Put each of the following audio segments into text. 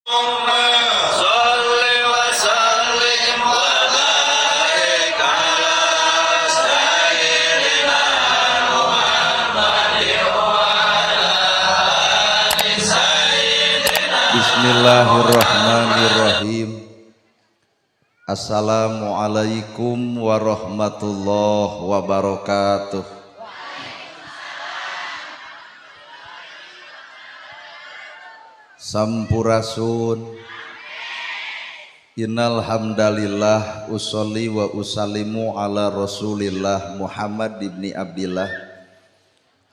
Bismillahirrahmanirrahim. Assalamualaikum warahmatullahi wabarakatuh. Sampurasun. Innal hamdalillah usolli wa usallimu ala Rasulillah Muhammad ibni Abdillah.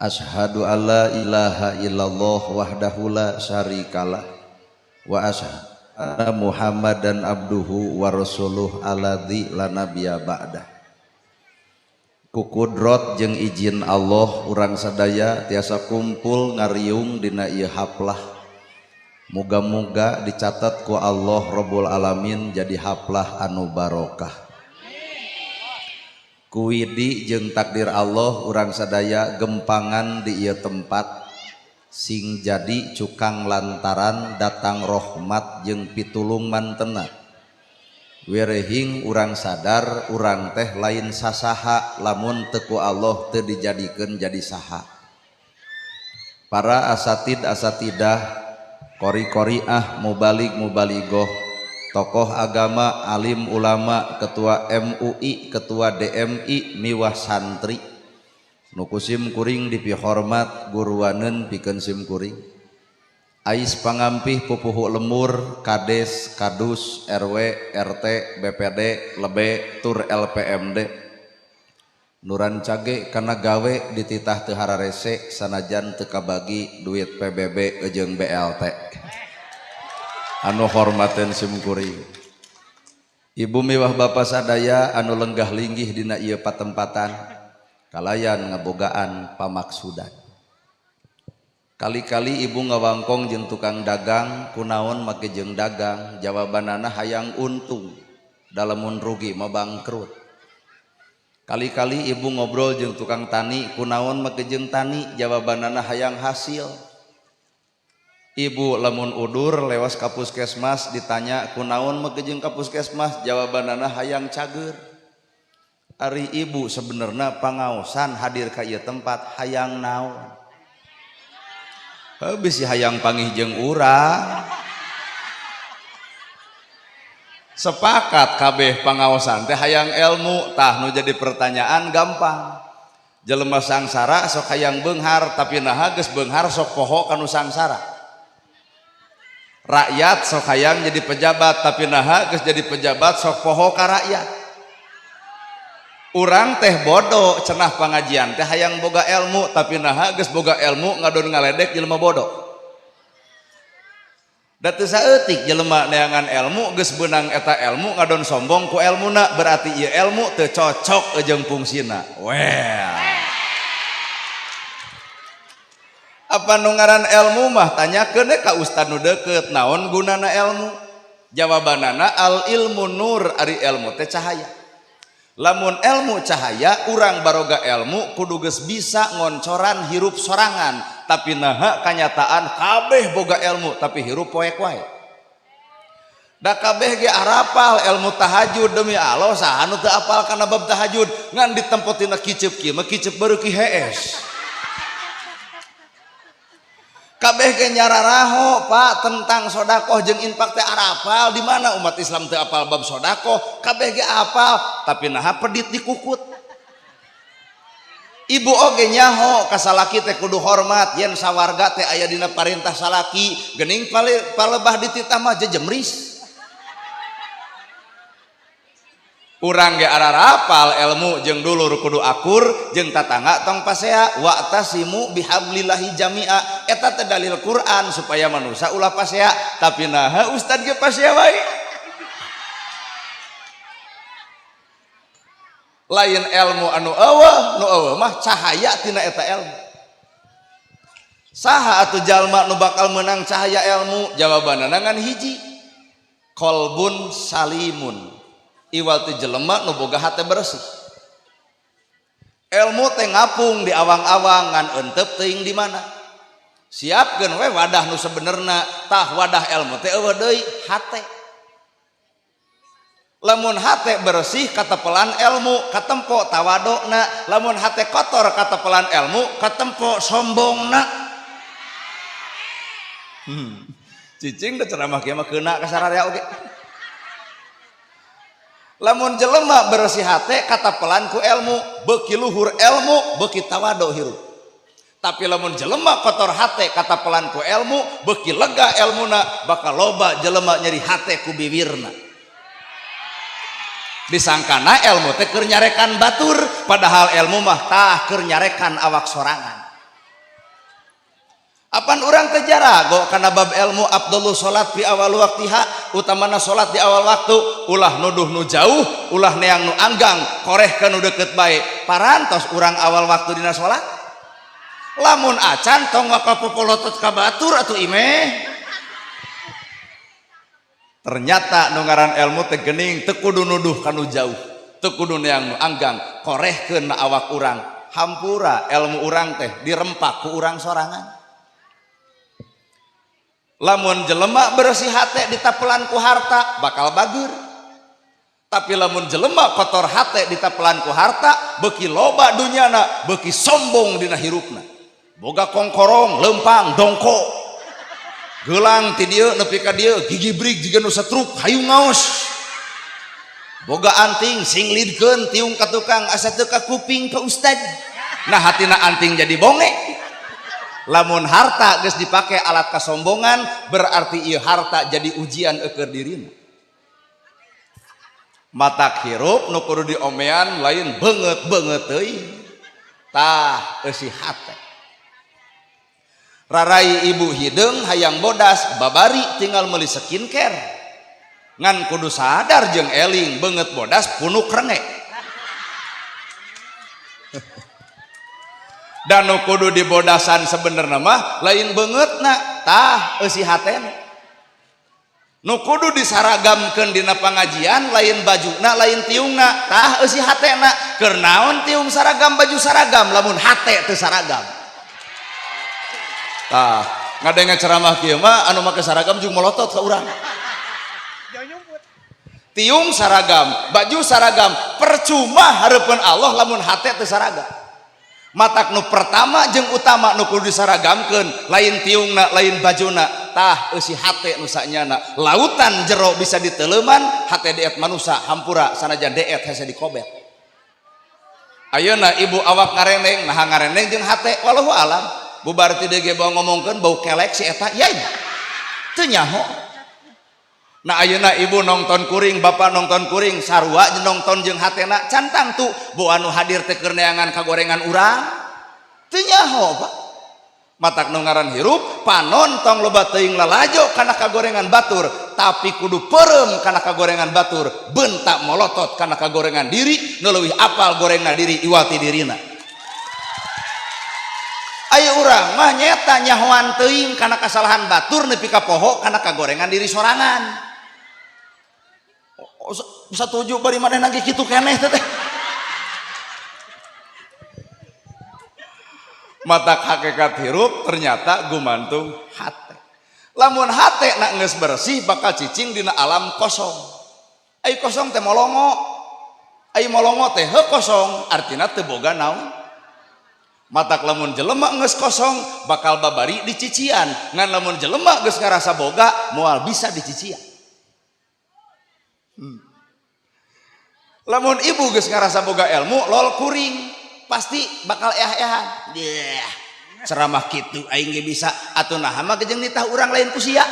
Asyhadu alla ilaha illallah wahdahu la syarikalah wa asyhadu anna Muhammadan abduhu wa rasuluh alladzi la nabiyya ba'dah. Kukudrot jeung izin Allah urang sadaya tiasa kumpul ngariung dina ieu haplah. Muga-muga dicatat ku Allah Rabbul Alamin jadi haplah anu barokah. Kuwidi jeung takdir Allah urang sadaya gempangan di ieu tempat sing jadi cukang lantaran datang rahmat jeung pitulung mantena. Wirehing urang sadar urang teh lain sasaha lamun teu ku Allah teu dijadikeun jadi saha. Para asatid asatidah, qori-qoriah, mubalig-mubaligoh, tokoh agama, alim ulama, ketua MUI, ketua DMI, miwah santri nu kusim kuring dipihormat guruaneun pikeun sim kuring. Ais pangampih pupuhu lemur, kades, kadus, RW, RT, BPD, lebe, tur LPMD. Nuran cage kana gawe dititah teu hararese sanajan teu kabagi duit PBB jeung BLT. Anu hormaten sim kuring. Ibu miwah bapak sadaya anu lenggah linggih dina ieu patempatan kalayan ngabogaan pamaksudan. Kali-kali ibu ngawangkong jeung tukang dagang kunaon make jeung dagang, jawabanana hayang untung, dalamun rugi mah bangkrut. Kali-kali ibu ngobrol jeung tukang tani kunaon make jeung tani, jawabanana hayang hasil. Ibu lamun udur lewas ka puskesmas ditanya kunaon make jeung ka puskesmas, jawabanana hayang cager. Ari ibu sebenarnya pangaosan hadir ka ieu tempat hayang naon? Bisi hayang panggih jeung urang. Sepakat kabeh pangaosan teh hayang ilmu. Tah nu jadi pertanyaan gampang. Jelema sangsara sok hayang beunghar tapi naha geus beunghar sok poho kanu sangsara. Rakyat sok hayang jadi pejabat tapi naha geus jadi pejabat sok poho ka rakyat. Urang teh bodoh cenah pangajian teh hayang boga ilmu tapi naha geus boga ilmu ngadon ngaledek jelema bodoh. Da teu saeutik jelema neangan ilmu geus beunang eta ilmu ngadon sombong ku ilmuna, berarti ieu ilmu teu cocok jeung fungsina. Well. Apa nu ngaran ilmu mah tanyakeun ka ustad nu deukeut naon gunana ilmu? Jawabanana al ilmu nur, ari ilmu teh cahaya. Lamun ilmu cahaya urang baroga ilmu kudu geus bisa ngoncoran hirup sorangan, tapi naha kanyataan kabeh boga ilmu tapi hirup poek wae. Da kabeh ge arapal ilmu tahajud, demi Allah saha nu teu apal kana bab tahajud ngan ditempotina kicep kieu mah kicep baru ki hees. Kabeh ge nyararaho Pak tentang sodakoh jeung infak teh arapal, di mana umat Islam teu apal bab sodakoh, kabeh ge apal tapi naha pedit dikukut. Ibu oge nyaho ka salaki teh kudu hormat, yen sawarga teh aya dina parentah salaki geuning palebah dititah mah jejemris. Urang ge ararapal ilmu jeung dulur kudu akur jeung tatangga tong pasea wa'tasimu bihablillahi jami'a. Eta teh dalil Quran supaya manusia ulah pasea, tapi naha ustad ge pasea wae. Lain ilmu anu eueuh, nu eueuh mah cahaya tina eta ilmu. Saha atuh jalma nu bakal meunang cahaya ilmu? Jawabanna ngan hiji, qalbun salimun. Iwal teh jelema nu boga hate bersih. Ilmu teh ngapung di awang-awang ngan euteup teuing di mana. siapkeun we wadah nu sebenerna tah wadah ilmu teh eueuh deui hate. Lamun hate bersih katepelan ilmu katempo tawadona, lamun hate kotor katepelan ilmu katempo sombongna. Cicing da ceramah kieu mah keuna ka sararea oge. Lamun jelema bersih hate katepelan ku ilmu, beuki luhur ilmu, beuki tawado hirup. Tapi lamun jelema kotor hate katepelan ku ilmu, beuki lega ilmuna, bakal loba jelema nyeri hate ku bibirna. Disangkana ilmu teh keur nyarekan batur, padahal ilmu mah tah keur nyarekan awak sorangan. Apan urang teh jarago kana bab ilmu afdhalus salat fi awal waqtiha, utamana salat di awal waktu, ulah nuduh nu jauh, ulah neang nu anggang, korehkeun nu deukeut bae. Parantos urang awal waktu dina salat. Lamun acan tong ngakapopolotot ka batur atuh imeh. Ternyata nu ngaran ilmu teh geuning teu kudu nuduh ka nu jauh, teu kudu neang nu anggang, korehkeun na awak urang. Hampura ilmu urang teh dirempak ku urang sorangan. Lamun jelema bersih hate ditapelan ku harta bakal bagur. Tapi lamun jelema kotor hate ditapelan ku harta beuki loba dunyana, beuki sombong dina hirupna. Boga kongkorong, lempang, dongko. Gelang ti dieu nepi ka dieu gigibrig jiga nu satruk hayu ngaos. Boga anting singlidkeun tiung ka tukang asa teu ka kuping ka ustad. Nah hatina anting jadi bonge. Lamun harta geus dipake alat kasombongan berarti ieu harta jadi ujian eukeur dirina. Matak hirup nu kudu diomean lain beungeut-beungeut teuing. Tah eusi hate. Rarai ibu hideung hayang bodas babari tinggal meuli skincare. Ngan kudu sadar jeung eling beungeut bodas punuk renge. Dan nu kudu dibodasan sebenarnya mah lain beungeutna tah eusi hatena. Nu kudu disaragamkeun dina pangajian lain bajuna lain tiungna tah eusi hatena. Keur naon tiung saragam baju saragam lamun hate teu saragam. Tah ngadenga ceramah kieu mah anu make saragam jeung molotot ka urang. Tiung saragam, baju saragam, percuma hareupeun Allah lamun hate teu saragam. Matak nu pertama jeung utama nu kudu disaragamkeun lain tiungna lain bajuna tah eusi hate nu sanyana. Lautan jero bisa diteleuman, hate deet manusia hampura sanajan deet hese dikobet. Ayeuna ibu awak ngareneng, nah ngareneng jeung hate wallahu alam. Bubar ti deui ge bawa ngomongkeun bau kelek si eta yai. Teu nyaho. Nah ayeuna ibu nongton kuring, bapak nongton kuring, sarua nongton jeung hatena cantang tuh bu anu hadir teh keur neangan kagorengan urang. Teu nyaho Pak. Matak nu ngaran hirup panonton loba teuing lalajo kana kagorengan batur, tapi kudu peureum kana kagorengan batur, bentak molotot kana kagorengan diri, nu leuwih apal gorengna diri iwati dirina. Ayo urang mah nyeta nyahoan teuing kana kasalahan batur nepi ka poho kana kagorengan diri sorangan. Setuju bari manehna ge kitu keneh teh. Matak hakikat hirup ternyata gumantung hate. Lamun hate nak geus bersih bakal cicing dina alam kosong. Ai kosong teh molongo. Ai molongo teh heuh kosong artina teu boga naon. Matak lamun jelema geus kosong bakal babari dicician. Ngan lamun jelema geus ngarasa boga moal bisa dicician. Lamun ibu geus ngarasa boga ilmu lol kuring pasti bakal eah-eahan. Ceramah kitu aing ge bisa atuh naha mah jeung nitah urang lain ku sia.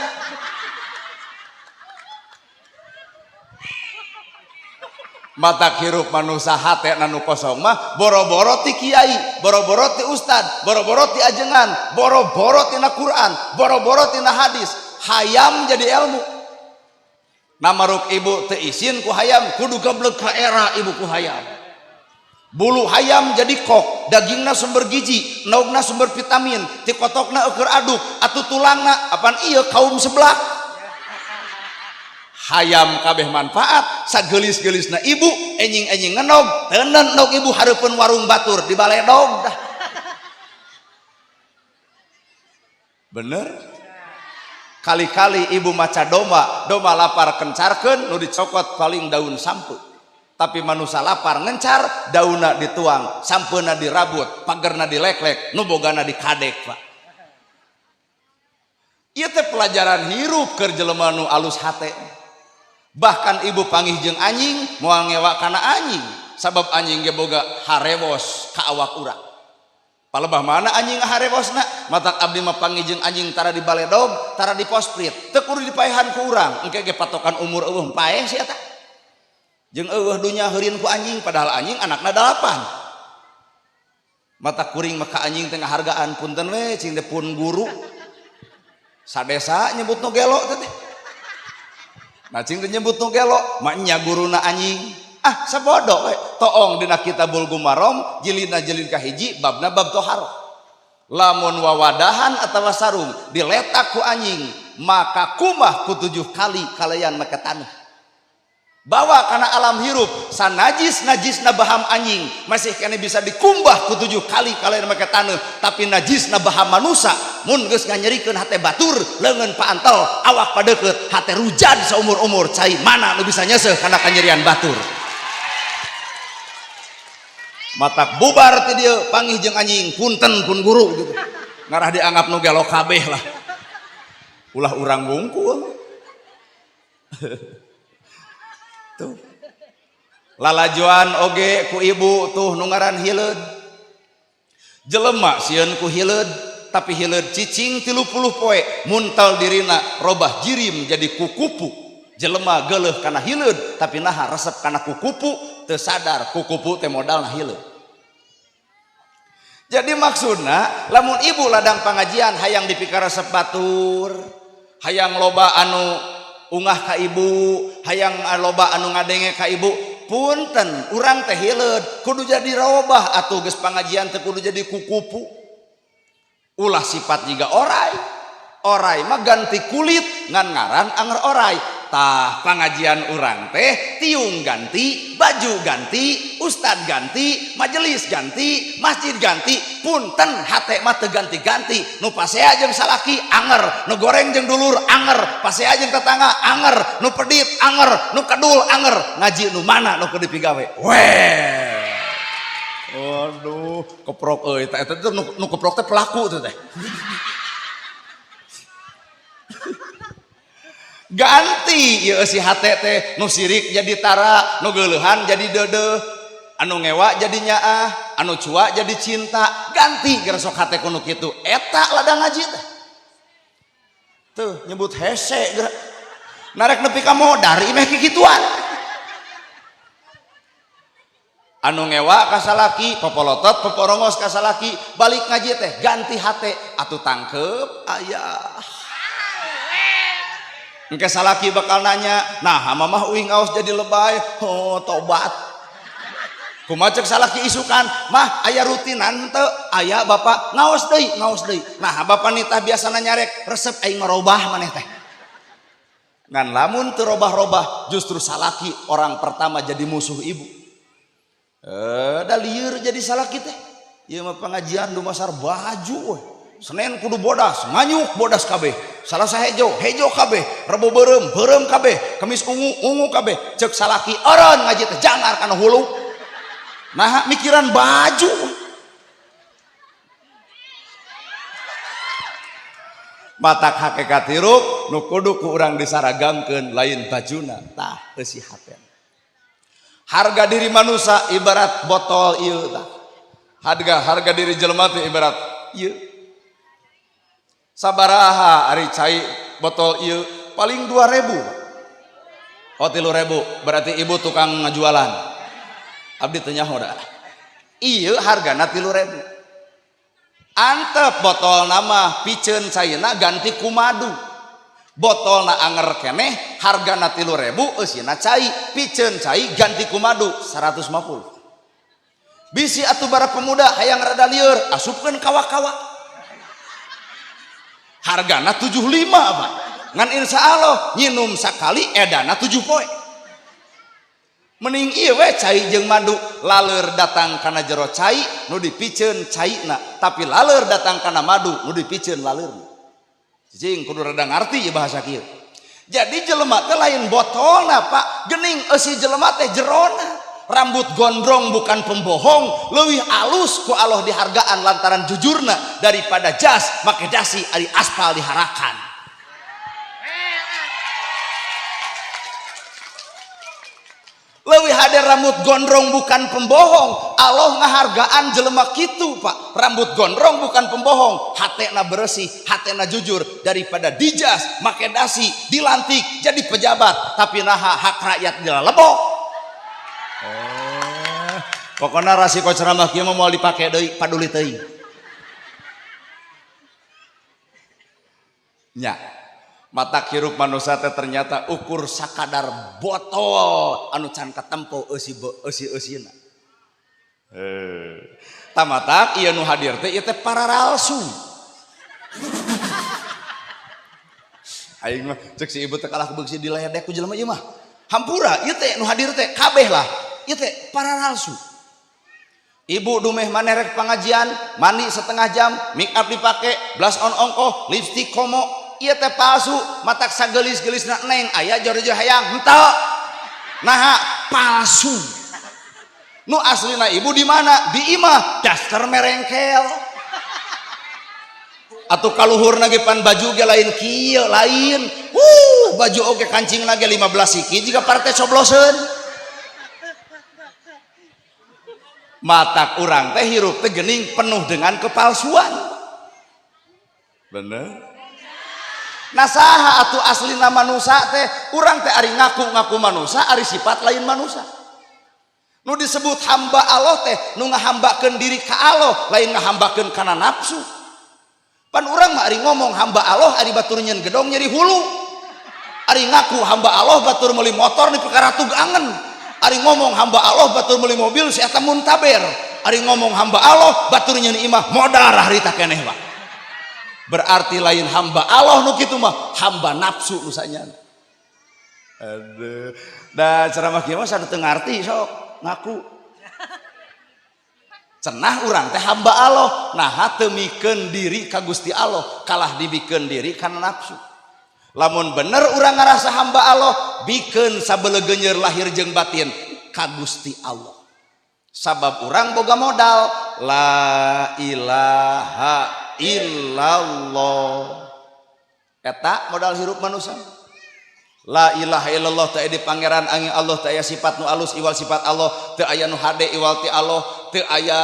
Matak hirup manusia hate nanu kosong mah boro-boro ti kiai, boro-boro ti ustad, boro-boro ti ajengan, boro-boro tina Quran, boro-boro tina hadis, hayam jadi ilmu. Namaruk ibu teu izin ku hayam kudu gebleg ka era ibu ku hayam. Bulu hayam jadi kok, dagingna sumber gizi, naugna sumber vitamin, ti kotokna eukeur aduk, atuh tulangna apan ieu kaum sebelah. Hayam kabeh manfaat, sagelis-gelisna ibu enjing-enjing ngenog, teuneun nog ibu hareupeun warung batur di baledog dah. bener. Kali-kali ibu maca doma lapar kencarkeun nu dicokot paling daun sampu, tapi manusia lapar ngencar daunna dituang, sampeuna dirabut, pagerna dilek-lek, nu bogana dikadek Pak. Ieu teh pelajaran hirup keur jelema nu alus hate. Bahkan ibu panggih jeung anjing moal ngewa kana anjing, sabab anjing ge boga harewos ka awak urang. Palebah mana anjing harewosna, matak abdi mah panggih jeung anjing tara di baledog, tara di posprit, teu kudu dipaehan ku urang, engke ge patokan umur eueuh paeh sia eta. Jeung eueuh dunya heureun ku anjing, padahal anjing anakna 8. Matak kuring mah ka anjing teh ngahargaan, punten we cing teh pun guru. Sadesa nyebut nu gelo teh. Nah cing teh nyebut nu gelo, mah nya guruna anjing. Ah sabodo we toong dina kitabul gumarom jilidna jilid kahiji babna bab toharo. Lamun wawadahan atawa sarung diletak ku anjing maka kumah ku 7 kali kalayan make taneuh. Bawa kana alam hirup sanajis-najisna baham anjing masih kene bisa dikumbah ku 7 kali kalayan make taneuh, tapi najisna baham manusia mun geus nganyerikeun hate batur leungeun paantel awak padeukeut hate rujan saumur-umur cai mana nu bisa nyeseuh kana kanyerian batur. Matak bubar ti dieu panggih jeung anjing punten pun guru gitu. Ngarah dianggap nu gelo kabeh lah. Ulah urang wungkul. Tuh. Lalajuan oge ku ibu tuh nu ngaran hileud. Jelema sieun ku hileud tapi hileud cicing 30 poe muntal dirina robah jirim jadi kukupu. Jelema geuleuh kana hileud tapi naha resep kana kukupu teu sadar kukupu teh modalna hileud. Jadi maksudna lamun ibu ladang pangajian hayang dipikar resep batur, hayang loba anu ungah ka ibu, hayang loba anu ngadenge ka ibu, punten urang teh hileud kudu jadi robah atuh geus pangajian teh kudu jadi kukupu. Ulah sifat jiga oray. Oray mah ganti kulit ngan ngaran anger oray. Tah pangajian urang teh tiung ganti, baju ganti, ustad ganti, majelis ganti, masjid ganti, punten hate mah teu ganti-ganti. Nu pasea jeung salaki anger, nu goreng jeung dulur anger, pasea jeung tetangga anger, nu pedit anger, nu kedul anger. Ngaji nu mana nu kudu dipigawe? Weh. Waduh, keprok euy teh eta nu keprok teh pelaku teh. Ganti ieu si hate teh nu sirik jadi tara, nu geuleuhan jadi deudeuh, anu ngewa jadi nyaah, anu cua jadi cinta. Ganti geus sok hate kudu kitu. Eta ladang ngaji teh. Tuh nyebut hese geura. Narek nepi ka modar imeh kikituan. Anu ngewa ka salaki, popolotot poporongos ka salaki, balik ngaji teh ganti hate atuh tangkep aya. Engke salaki bakal nanya, nah mamah uing aos jadi lebay, oh tobat. Kumaha ceuk salaki isukan, mah aya rutinan teu, aya bapak ngaos deui, ngaos deui. Nah bapak nitah biasana nyarek resep aing ngarobah maneh teh. Ngan lamun teu robah-robah justru salaki orang pertama jadi musuh ibu. Da lieur jadi salaki teh. Ieu mah pengajian dumasar baju we. Senin kudu bodas, nganyuk bodas kabeh. Salasa hejo, hejo kabeh. Rebo beureum, beureum kabeh. Kamis ungu, ungu kabeh. Ceuk salaki eureun ngaji teh jangar kana hulu. Nah, mikiran baju. Matak hakikat hirup nu kudu ku urang disaragamkeun lain bajuna, tah teu si haten. Harga diri manusia ibarat botol ieu tah. Harga diri jelema teh ibarat ieu. Sabaraha ari cai botol ieu paling 2.000. Oh 3.000 berarti ibu tukang ngajualan. Abdi teu nyaho da. Ieu hargana 3.000. Antep botol nama piceun caina ganti ku madu. Botolna anger keneh hargana 3.000 eusina cai, piceun cai ganti ku madu 150. Bisi atuh bara pemuda hayang rada lieur asupkeun kawa-kawa. Hargana 75 Pak. Ngan insya Allah nginum sakali edana 7 poe. Mending ieu we cai jeung madu laleur datang kana jero cai nu dipiceun caina, tapi laleur datang kana madu nu dipiceun laleurna. cicing kudu rada ngarti ya bahasa kieu. Jadi jelema teh lain botolna Pak, geuning eusi jelema teh jerona. Rambut gondrong bukan pembohong, leuwih alus ku Allah dihargaan lantaran jujurna daripada jas make dasi ari aspal diharakan. Leuwih hade rambut gondrong bukan pembohong, Allah ngahargaan jelema kitu Pak. Rambut gondrong bukan pembohong, hatena bersih, hatena jujur daripada dijas make dasi dilantik jadi pejabat tapi naha hak rakyat dilalebok. Pokoknya rasiko ceramah kieu mau dipake deui paduli teuing. Nya, mata hirup manusia teh ternyata ukur sakadar botol anu can katempo eusi-eusina. Tamatak ieu nu hadir teh ieu teh pararalsu. Aing mah cek si ibu teh kalah beugsi diledek ku jelema ieu mah. Hampura ieu teh nu hadir teh kabeh lah. Ieu teh pararalsu. Ibu dumeh maneh rek pengajian, mandi setengah jam, make up dipake, blush on ongkoh, lipstick komo, ieu teh palsu, matak sagelis-gelisna neng, aya jor-jor hayang, henteu. Nah, palsu. Nu aslina ibu di mana? Di imah, daster merengkel. Atuh kaluhurna ge pan baju ge lain kieu, lain. Baju oge kancingna ge 15 siki jiga partai cobloseun. Mata urang teh hirup teh geuning penuh dengan kepalsuan. Bener? Nah saha atuh aslina manusia teh? Urang teh ari ngaku-ngaku manusia, ari sifat lain manusia. Nu disebut hamba Allah teh nu ngahambakeun diri ka Allah, lain ngahambakeun kana nafsu. Pan urang mah ari ngomong hamba Allah ari batur nyeun gedong nyeri hulu. Ari ngaku hamba Allah batur meuli motor di perkara tugangen. Ari ngomong hamba Allah batur meuli mobil si eta muntaber. Ari ngomong hamba Allah batur nyeun imah modal harita keneh Pak. Berarti lain hamba Allah nu kitu mah hamba nafsu nu sanyana. Aduh. Da ceramah kieu mah sada teu ngarti sok ngaku. Cenah urang teh hamba Allah, nah teu mikeun diri ka Gusti Allah, kalah dibikeun diri kana nafsu. Lamun bener urang ngarasa hamba Allah, bikeun sabeulegeunyeur lahir jeung batin ka Gusti Allah. Sabab urang boga modal la ilaha illallah. Eta modal hirup manusia. La ilaha illallah teu aya di pangeran angin Allah, teu aya sifat nu alus iwal sifat Allah, teu aya nu hade iwal ti Allah, teu aya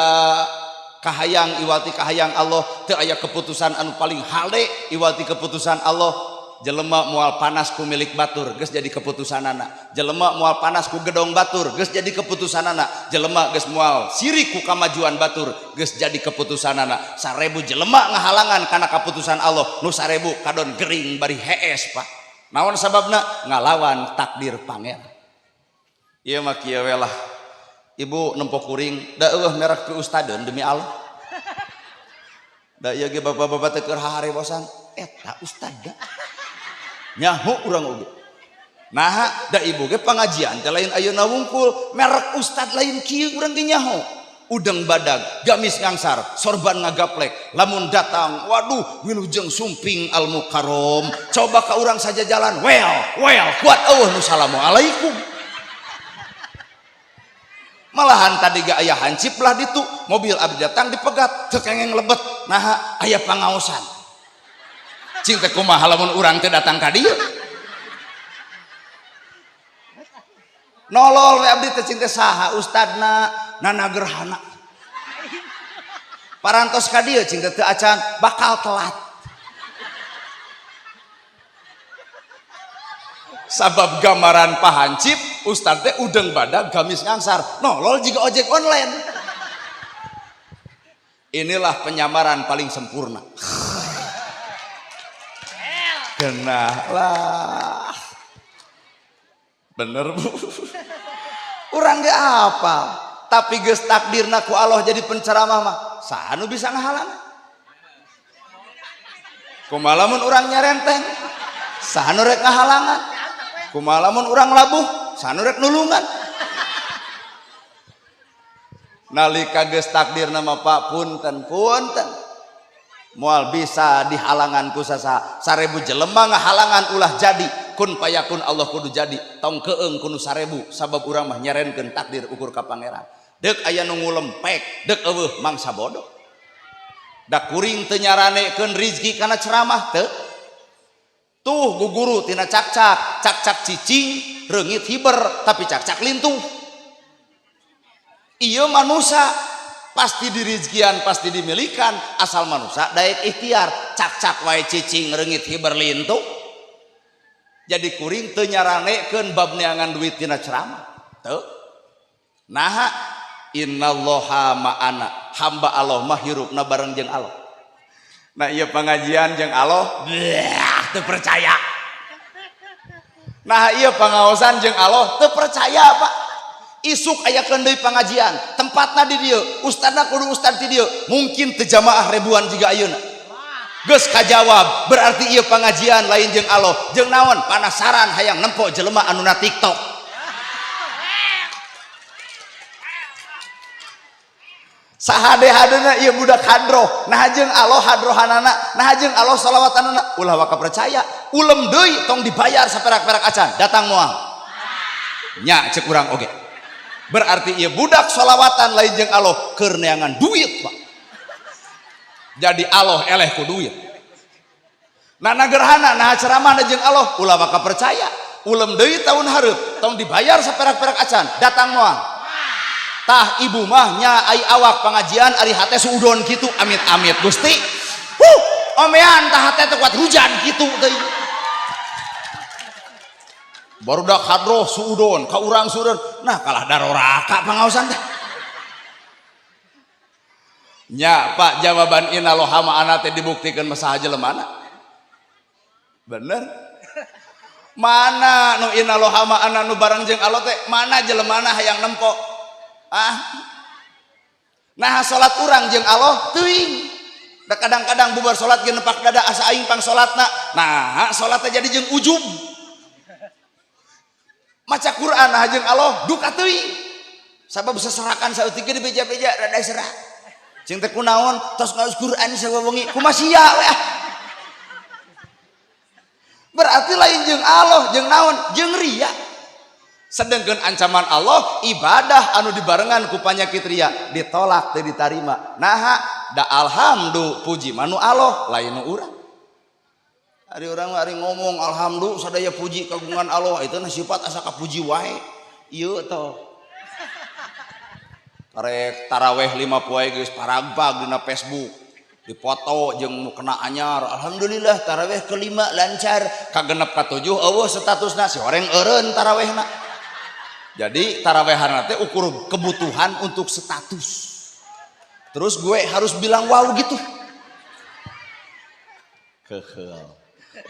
kahayang iwal ti kahayang Allah, teu aya keputusan anu paling hade iwal ti keputusan Allah. Jelema moal panas ku milik batur geus jadi keputusanana. Jelema moal panas ku gedong batur geus jadi keputusanana. Jelema geus moal sirik ku kamajuan batur geus jadi keputusanana. 1000 jelema ngahalangan kana keputusan Allah, nu 1000 kadon gering bari hees Pak. Naon sababna? Ngalawan takdir pangeran. Ieu mah kieu we lah. Ibu nempo kuring da eueuh merek ke ustadeun demi Allah. Da ieu ge bapak-bapak teh keur harewosan eta ustad da. Nyaho urang oge. Nah, da ibu ge pengajian teh lain ayeuna wungkul, merek ustad lain kieu urang ge nyaho. Udeng badag, gamis ngangsar, sorban ngagaplek, lamun datang, waduh, wilujeng sumping al mukarrom. Coba ka urang saja jalan, well, kuat eueuh nu salamualaikum. Malahan tadi ga aya hansip lah ditu, mobil abdi datang dipegat, teu kengeng lebet. Nah, aya pangaosan. Cing teh kumaha lamun urang teh datang ka dieu. Nolol we abdi teh cing teh saha ustadna Nana Gerhana. Parantos ka dieu cing teh teu acan bakal telat. Sabab gambaran pahancip ustad teh udeng badag gamis ngangsar. Nolol jiga ojek online. Inilah penyamaran paling sempurna. Genah lah. Bener Bu. Urang ge apa? Tapi geus takdirna ku Allah jadi penceramah mah. Saha nu bisa ngahalang? Kumaha lamun urang nyarenteng? Saha nu rek ngahalangan? Kumaha lamun urang labuh? Saha nu rek nulungan? Nalika geus takdirna mah Pak punten. moal bisa dihalangan ku sasa 1000 jelema ngahalangan ulah jadi kun payakun Allah kudu jadi tong keeng kudu 1000 sabab urang mah nyarenkeun takdir ukur ka pangeran deuk aya nu ngulempek deuk eueuh mangsa bodoh da kuring teu nyaranekeun rezeki kana ceramah teu tuh guguru tina cak-cak cicing reungit hiber tapi cak-cak lintuh ieu manusia pasti dirizkian pasti dimilikan asal manusia daek ikhtiar cak-cak wae cicing reungit hiber lintuh jadi kuring teu nyaranekeun bab neangan duit tina ceramah teu naha innallaha ma'ana hamba Allah mah hirupna bareng jeung Allah nah ieu pengajian jeung Allah teu percaya nah ieu pangaosan jeung Allah teu percaya Pak isuk ayakeun deui pengajian tempatna di dieu ustadna kudu ustad ti dieu mungkin teu jamaah ribuan jiga ayeuna geus kajawab berarti ieu pengajian lain jeung Allah jeung naon panasaran hayang nempo jelema anu na TikTok sahade-hadena ieu budak hadroh nah jeung Allah hadrohanana nah jeung Allah shalawatanana ulah waka percaya ulem deui tong dibayar saperak-perak acan datang moal nya cek urang oge berarti ieu budak shalawatan lain jeung Allah keur neangan duit Pak jadi Allah eleh ku duit nah nagerhana nah ceramahna jeung Allah ulah waka percaya ulem deui tahun hareup tong dibayar saperak-perak acan datang moal tah ibu mah nya ai awak pengajian ari hate suudon kitu amit-amit Gusti omean tah hate teh kuat hujan kitu teuing barudak hadroh suudon ka urang suudon nah kalah daroraka pangaosan teh nya Pak jawaban innallaha ma'ana teh dibuktikeun masaha jelemana bener mana nu innallaha ma'ana nu bareng jeung Allah teh mana jelemana hayang nempo nah salat urang jeung Allah teuing da kadang-kadang bubar salat ge nepak dada asa aing pang salatna nah salatna jadi jeung ujub maca Quran nah jeung Allah duka teuing sabab seserakan saeutik ge dibeja-beja rada serak jeung teh kunaon tos ngaos Quran sawewengi kumaha sia we berarti lain jeung Allah jeung naon jeung ria sedangkan ancaman Allah ibadah anu dibarengan ku panyakit ria ditolak teu ditarima nah da alhamdulillah puji manu Allah lain nu urang ari urang ari ngomong alhamdulillah sadaya puji kagungan Allah itu na sifat asa kapuji wae ieu to karek taraweh 5 poe geus paragbag dina Facebook dipoto jeung nu kena anyar alhamdulillah taraweh kelima lancar kagenep ka-7 eueuh statusna si horeng eureun tarawehna jadi tarawehan teh ukur kebutuhan untuk status terus gue harus bilang wow gitu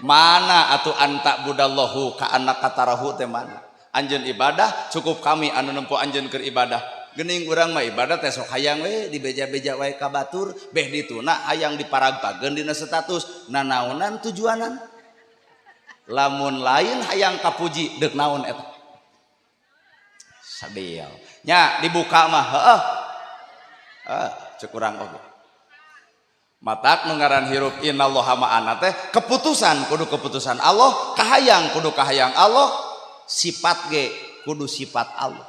mana atuh anta budallahu ka anak katarahu teh mana anjeun ibadah cukup kami anu nempo anjeun keur ibadah geuning urang mah ibadah teh sok hayang we dibeja-beja wae ka batur beh dituna hayang diparagpageun dina status nanaonan tujuanan lamun lain hayang kapuji deuk naon eta sadeel nya dibuka mah heeh cek urang oge matak nu ngaran hirup innallaha ma'ana teh keputusan kudu keputusan Allah kahayang kudu kahayang Allah sifat ge kudu sifat Allah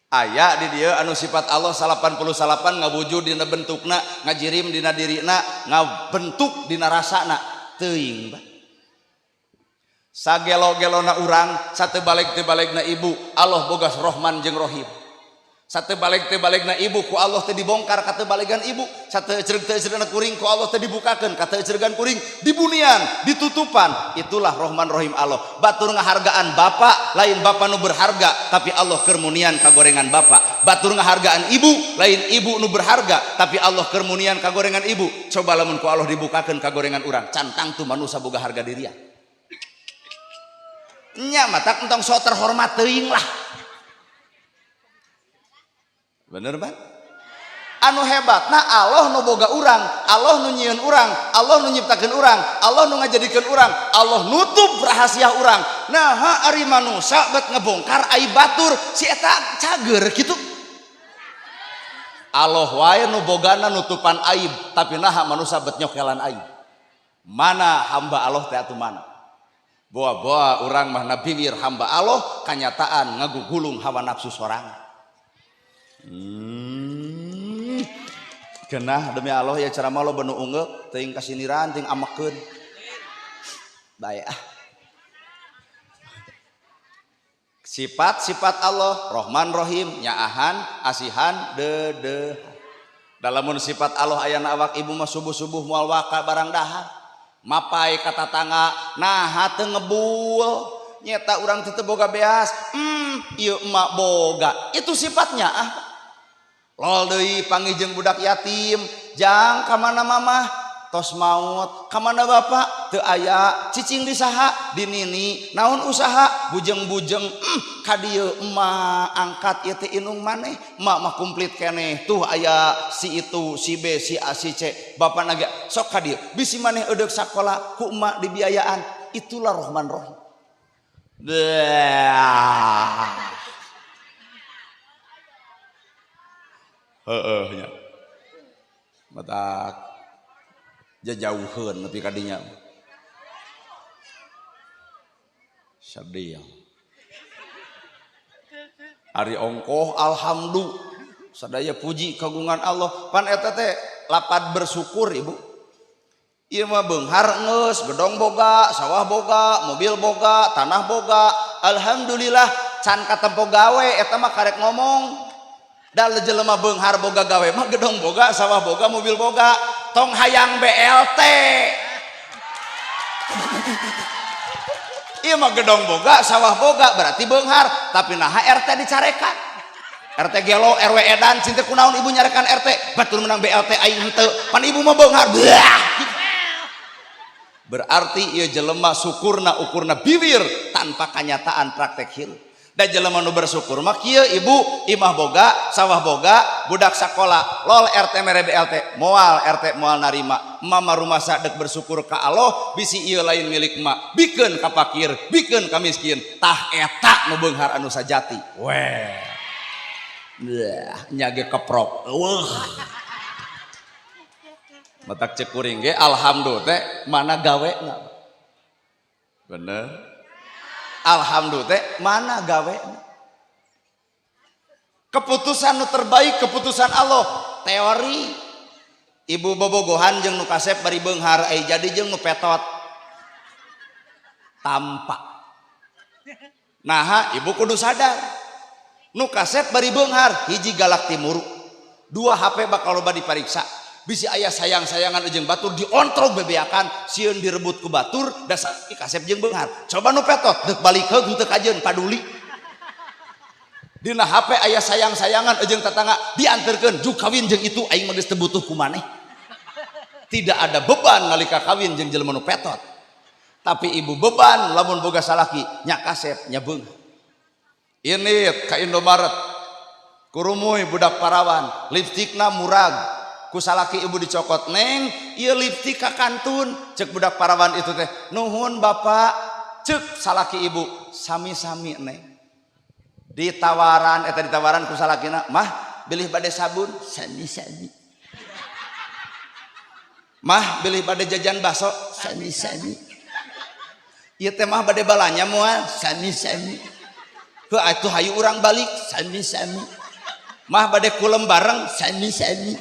aya di dieu anu sifat Allah 88 ngawujud dina bentukna ngajirim dina dirina ngabentuk dina rasana teuing bah sagelo-gelona urang satebalik-tebalikna ibu Allah bogas Rahman jeung Rahim satebalik-tebalikna ibu ku Allah teh dibongkar ka tebaligan ibu sateuceureug-teuceureugan kuring ku Allah teh dibukakeun ka teuceureugan kuring dibunian ditutupan itulah Rahman Rahim Allah batur ngahargaan bapa lain bapa nu berharga tapi Allah keur munian ka gorengan bapa batur ngahargaan ibu lain ibu nu berharga tapi Allah keur munian ka gorengan ibu coba lamun ku Allah dibukakeun ka gorengan urang cantang tu manusia boga harga dirian nya matak entong so terhormat teuing lah bener Bang anu hebat nah Allah nu boga urang Allah nu nyieun urang Allah nu nyiptakeun urang Allah nu ngajadikeun urang Allah nutup rahasia urang nah ari manusia bet ngebongkar aib batur si eta cager gitu Allah wae nu bogana nutupan aib tapi naha manusia bet nyokelan aib. Mana hamba Allah teh atuh mana? Boa-boa urang mah nabiwir hamba Allah kanyataan ngagugulung hawa nafsu sorangan. Genah demi Allah ya ceramah lo benu ungeuk teuing kasiniran teuing amakeun. Bae ah. Sifat-sifat Allah Rahman Rahim nyaahan asihan dede. Dalamun sifat Allah aya na awak ibu mah subuh-subuh moal waka barang dahar. Mapai kata tangga nah teu ngebul nyeta urang teu boga beas ieu emak boga itu sifatnya ah. Lol deui panggih budak yatim jang ka mana mamah tos maut ka mana bapak teu aya cicing di saha di nini naon usaha bujeng-bujeng ka dieu emak angkat ieu teh inung maneh emak mah komplit keneh tuh aya si itu si B si A si C bapak naga sok ka dieu bisi maneh eudeuh sakola ku emak dibiayaan itulah Rahman Rahim. Heeh nya matak jauheun nepi ka dinya sadaya ari ongkoh alhamdulillah sadaya puji kagungan Allah pan eta teh lapad bersyukur ibu ieu mah beunghar geus gedong boga sawah boga mobil boga tanah boga alhamdulillah can katempo gawe eta mah karek ngomong da jelema beunghar boga gawe mah gedong boga sawah boga mobil boga tong hayang BLT ieu mah gedong boga sawah boga berarti beunghar tapi nah RT dicarekan RT gelo RW edan cinta kunaon ibu nyarekan RT batur menang BLT aing henteu pan ibu mah beunghar berarti ieu jelema syukurna ukurna bibir tanpa kanyataan praktek hirup. Da jelema nu bersyukur mah kieu ibu imah boga sawah boga budak sakola lol RT mere BLT moal RT moal narima mama rumah sadek bersyukur ka Allah bisi ieu lain milik emak bikeun ka fakir bikeun ka miskin tah eta nu beunghar anu sajati weh nya ge keprok eueuh matak cek kuring ge alhamdulillah teh mana gawena bener. Alhamdulillah teh mana gawe keputusan nu terbaik keputusan Allah teori ibu bobogohan jeung nu kasep bari beunghar ai jadi jeung nu petot tampak nah ibu kudu sadar nu kasep bari beunghar hiji galak timuru dua HP bakal loba dipariksa bisi aya sayang-sayangan jeung batur diontrol bebeakan sieun direbut ku batur da saiki kasep jeung beunghar coba nu petot deuk balik heug teu kajeun paduli dina HP aya sayang-sayangan jeung tetangga dianterkeun juk kawin jeung itu aing mah geus teu butuh ku maneh tidak ada beban nalika kawin jeung jelema nu petot tapi ibu beban lamun boga salaki nya kasep nya beunghar ini ka Indomaret kurumuy budak parawan lipstikna murag ku salaki ibu dicokot neng ieu lipstik ka kantun cek budak parawan itu teh nuhun bapak cek salaki ibu sami-sami neng ditawaran ku salakina mah bilih bade sabun sami-sami mah bilih bade jajan baso sami-sami ieu teh mah bade balanya moal sami-sami heuh atuh hayu urang balik sami-sami mah bade kulem bareng sami-sami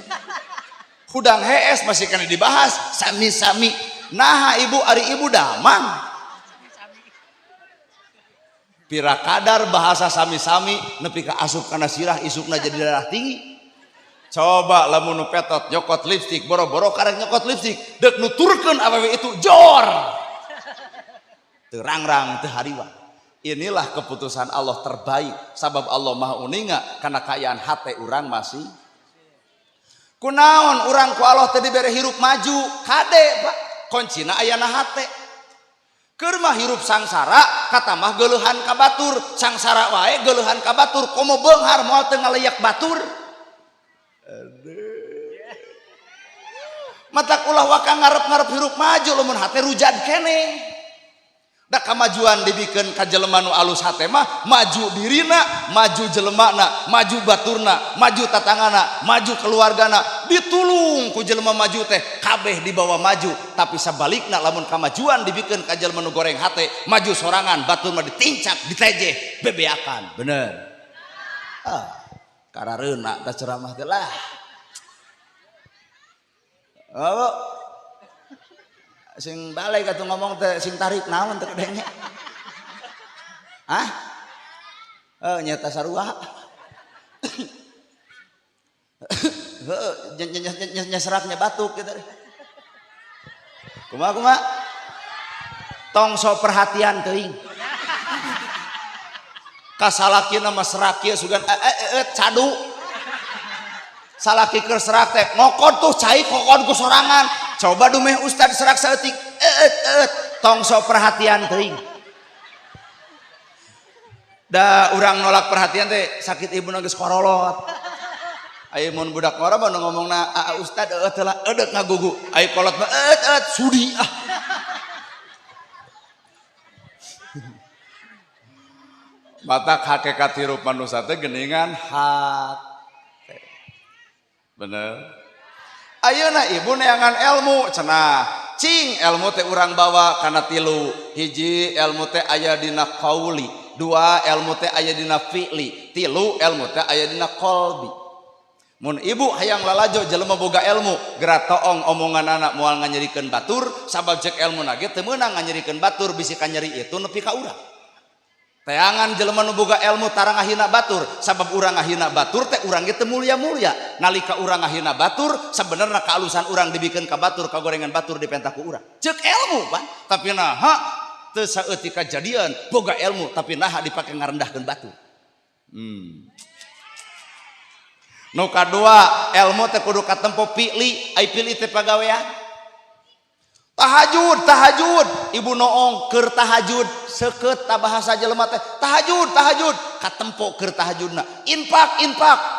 hudang HS masih kena dibahas sami-sami nah ibu ari ibu damang pira kadar bahasa sami-sami nepi ka asup kana sirah isukna jadi darah tinggi coba lamun nu petot nyokot lipstik boro-boro karek nyokot lipstik deuk nuturkeun awewe itu jor teu rangrang teu hariwang inilah keputusan Allah terbaik sabab Allah maha uninga kana kaayaan hate urang masih kunaon urang ku Allah teh dibere hirup maju kade Pak kuncina aya na hate keur mah hirup sangsara kata mah geuleuhan ka batur sangsara wae geuleuhan ka batur komo beunghar moal teu ngaleyak batur matak ulah waka ngarep-ngarep hirup maju lamun hate rujad keneh Da kamajuan dibikin ka jelema nu alus hate mah maju dirina, maju jelemana, maju baturna, maju tatangana, maju keluargana, ditulung ku jelema maju teh kabeh dibawa maju. Tapi sabalikna lamun kamajuan dibikin ka jelema nu goreng hate, maju sorangan, batur mah ditincak, ditejeh, bebeakan. Bener. Karareuna da ceramah teh lah. Oh, sing balai katu ngomong teh sing tarik naon teh kedenge. Nyata sarua. Nyeseraknya batuk gitu. Kumaha tong sok perhatian teuing. Kasalakina mah serak ieu sugan cadu. Salaki keur serak teh ngokod tuh cai kokod ku sorangan. Coba dumeh ustad serak saeutik tong sok perhatian teuing. Da urang nolak perhatian teh sakit ibuna geus korolot. Aya mun budak ngora mah ngomongna ustad teh lah eudeuh ngagugu. Aya kolot mah sudi Matak hakikat hirup manusia teh geuningan hate. Bener. Ayeuna ibu neangan ilmu cenah cing ilmu teh urang bawa kana tilu. Hiji ilmu teh aya dina qauli, dua ilmu teh aya dina fi'li, tilu ilmu teh aya dina qalbi. Mun ibu hayang lalajo jelema boga ilmu geura toong omonganna moal nganyerikeun batur sabab cek ilmu na ge teu meunang nganyerikeun batur bisi ka nyeri itu nepi ka urang. Teangan jelema nu boga ilmu tara ngahina batur sabab urang ngahina batur teh urang ge teu mulia-mulia. Nalika urang ngahina batur sabenerna kaalusan urang dibikeun ka batur kagorengan batur dipentah ku urang. Ceuk ilmu pan, tapi naha teu saeutik kajadian boga ilmu tapi naha dipake ngarendahkeun batur. Nu kadua ilmu teh kudu katempo pilih, ai pilih teh pagawean. Tahajud ibu noong keur tahajud seukeut bahasa jelema teh tahajud katempo keur tahajudna. Infak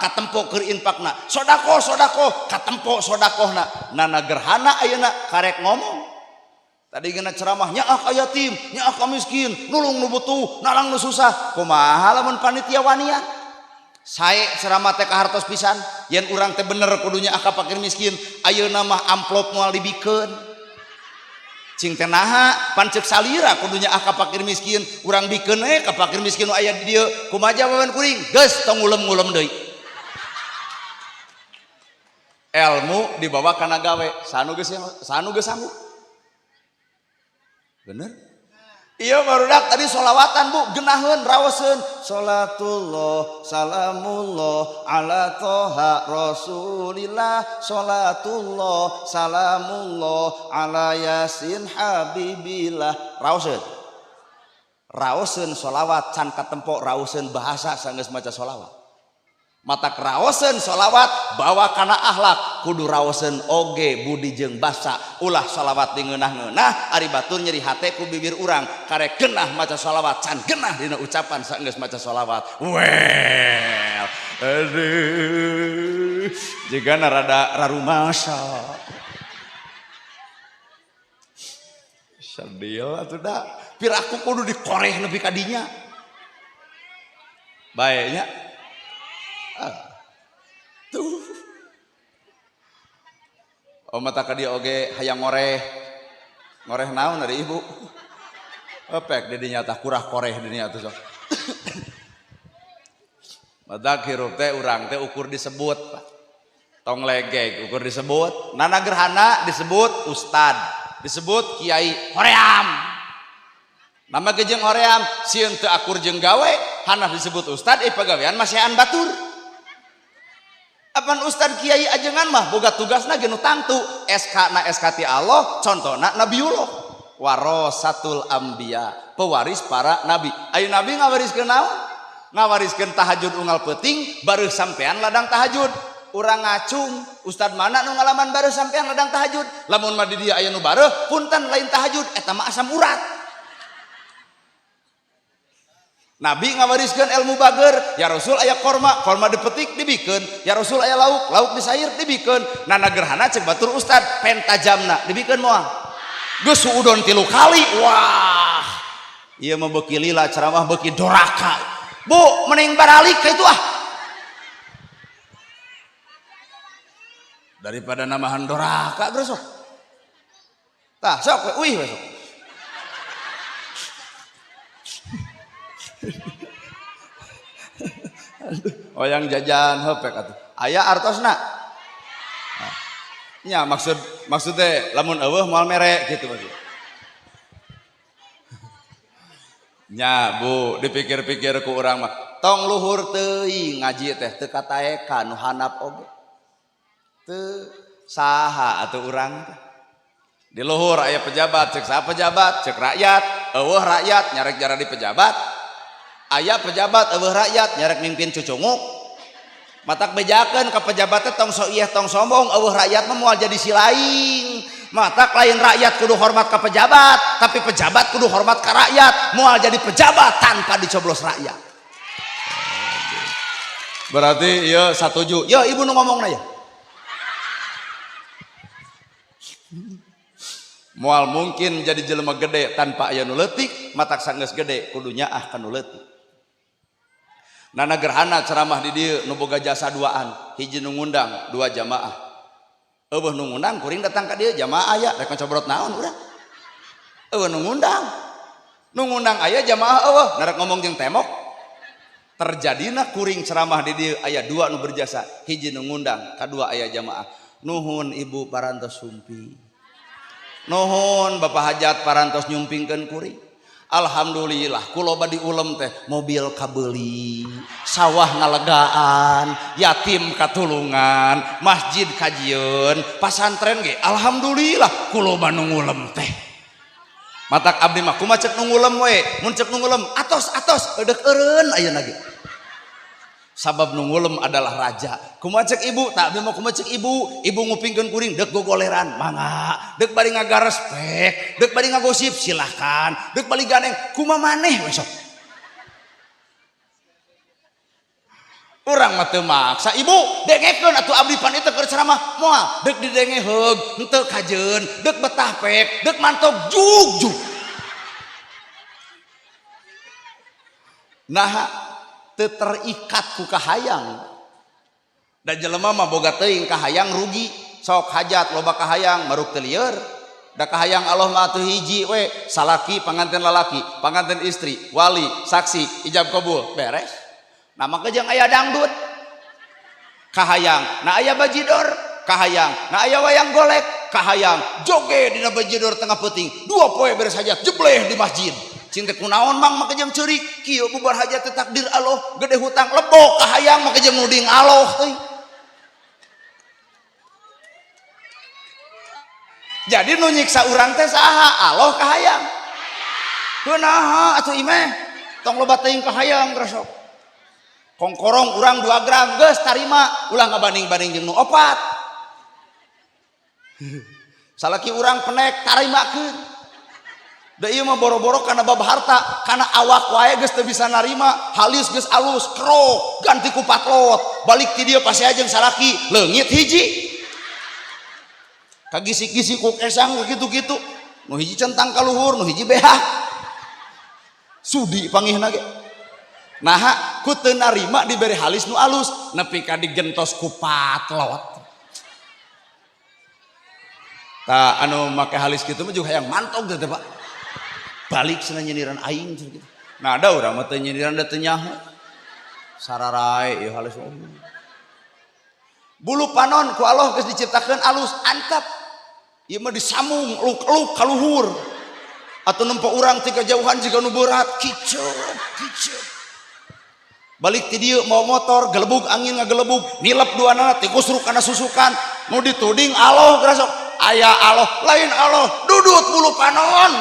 katempo keur infakna. Sodaqoh katempo sodakohna. Nana gerhana ayeuna karek ngomong tadi geuna ceramah nyaah ka yatim nyaah ka miskin nulung nu butuh nalang nu susah kumaha lamun panitia wanian sae ceramah teh kahartos pisan yen urang teh bener kudu nyaah ka fakir miskin ayeuna mah amplop moal dibikeun cing teh naha pancek salira kudunya ka fakir miskin urang bikeun ka fakir miskin nu aya di dieu kumaha jawaban kuring geus tong ngulem-ngulem deui. Ilmu dibawa kana gawe sanu geus sanggup bener. Iya barudak tadi sholawatan bu genaheun raoseun sholatullah salamullah ala toha rasulillah sholatullah salamullah ala yasin habibillah raoseun sholawat can katempo raoseun bahasa sanggeus maca sholawat matak raoseun sholawat bawa kana akhlak kudu raoseun oge budi jeung basa ulah sholawat di ngeunah-ngeunah ari batur nyeri hate ku bibir urang karek geunah maca sholawat can geunah dina ucapan saenggeus maca sholawat well aduh jigana rada rarumasa sedih atuh da pir aku kudu dikoreh nepi ka dinya bae nya tuh mata ka dia oge hayang ngoreh naon dari ibu opek di dinya tah kurah koreh di dinya teh sok matak hirup teh urang teh ukur disebut tong legeg ukur disebut nana gerhana disebut ustad disebut kiai hoream nama gejeng hoream sieun teu akur jeung gawe hanaf disebut ustad pagawean masiehan batur. Apan ustad kiai ajengan mah boga tugasna ge nu tangtu SK na SK ti Allah contona nabiullah warasatul anbiya pewaris para nabi. Ayo nabi ngawariskeun naon? Ngawariskeun tahajud unggal peuting bareuh sampean ladang tahajud. Urang ngacung ustad mana nu ngalaman bareuh sampean ladang tahajud? Lamun mah di dieu aya nu bareuh punten lain tahajud eta mah asam urat. Nabi ngawariskeun ilmu bager ya Rasul aya korma dipetik dibikeun ya Rasul aya lauk disair dibikeun nana gerhana cek batur ustad pentajamna dibikeun moal geus suudon 3 kali wah Iya mah beuki lila ceramah beuki doraka. Bu, mending baralik ka itu ah. Daripada namahan doraka terus sok. Tah, sok we besok. Oh yang jajan hopek atuh. Aya artosna. Nah, nya maksudnya lamun eueuh moal mere gitu maksudnya. Nya Bu, dipikir-pikir ku urang mah tong luhur teuing ngaji teh teu kataeka nu handap oge. Teu saha atuh urang teh. Di luhur aya pejabat, cek saha pejabat, cek rakyat, eueuh rakyat nyarek jara di pejabat. Aya pejabat eueuh rakyat nyarek mimpin cucunguk. Matak bejakeun ka pejabat teh tong so ieu tong sombong, eueuh rakyat mah moal jadi silaing. Matak lain rakyat kudu hormat ka pejabat, tapi pejabat kudu hormat ka rakyat, moal jadi pejabat tanpa dicoblos rakyat. Berarti ieu satuju. Yo ibu nu ngomongna ya. Moal mungkin jadi jelema gede tanpa aya nu leutik, matak sanggeus gede kudu nyaah ka nu leutik. Nana gerhana ceramah di dieu nu boga jasa duaan, hiji nu ngundang, dua jamaah. Eueuh nu ngundang kuring datang ka dieu jamaah aya, rek cobrot naon urang. Eueuh nu ngundang. Nu ngundang aya jamaah eueuh, narek ngomong jeung temok. Terjadina kuring ceramah di dieu aya dua nu berjasa, hiji nu ngundang, kadua aya jamaah. Nuhun ibu parantos sumpi. Nuhun bapak hajat parantos nyumpingkeun kuring. Alhamdulillah kulo badi ulem teh mobil kabeuli, sawah ngalegaan, yatim katulungan, masjid kajieun, pasantren ge alhamdulillah kulo banu ngulem teh. Matak abdi mah kumaha ceuk nu ngulem we, mun ceuk nu ngulem atos eudeuh eureun ayeuna ge. Sabab nu ngulem adalah raja. Kumaha ceuk ibu? Tak abdi mah kumaha ceuk ibu? Ibu ngupingkeun kuring deuk gogoleran, mangga. Deuk bari ngagarespek, deuk bari ngagosip silahkan. Deuk bari ganeng, kumaha maneh we sok. Urang mah teu maksa. Ibu, dengekeun atuh abdi pan itu keur ceramah moal. Deuk didenge heug, henteu kajeun, deuk betah pek, deuk mantog jug. Nah, teu terikat ku kahayang. Da jelema mah boga teuing kahayang rugi. Sok hajat loba kahayang maruk teu lieur. Da kahayang Allah mah atuh hiji we, salaki panganten lalaki, panganten istri, wali, saksi, ijab kabul, beres. Nah maka jeung aya dangdut. Kahayang, nah aya bajidor, kahayang, nah aya wayang golek, kahayang, joge dina bajidor tengah peuting, 2 poe beres hajat jebleh di masjid. Cinta kunaon mang maka jeung ceurik kieu bubar hajat teh takdir Allah, gede hutang lebok kahayang maka jeung nuding Allah teuing. Jadi nu nyiksa urang teh saha? Allah kahayang. Kunaha atuh imeh? Tong loba teuing kahayang resok. Kongkorong urang 2 gram geus tarima, ulah ngabanding-banding jeung nu 4. Salaki urang penek tarimakeun. Da ieu mah boro-boro kana bab harta, kana awak wae geus teu bisa narima, halis geus alus, krok, ganti ku patlot. Balik ti dieu pase jeung salaki, leungit hiji. Kagisi-gisi ku kesang kitu-kitu. Nu hiji centang ka luhur, nu hiji behak. Sudi pangihna ge. Nah, ku teu narima diberi halis nu alus, nepi ka digentos ku patlot. Tah anu make halis kitu mah juga hayang mantog teh Pak. Balik cenah nyindiran aing gitu. Nah ada urang mah teu nyindiran da teu nyaho. Sararae ieu halis. Bulu panon ku Allah geus diciptakeun alus antep. Ieu mah disambung luk-luk ka luhur. Atuh nempo urang ti kajauhan jiga nu berat kiceup. Balik ti dieu mau motor gelebug angin ngagelebug nilep duanana ti kusruk kana susukan nu dituding Allah grasok aya Allah lain Allah dudut bulu panon.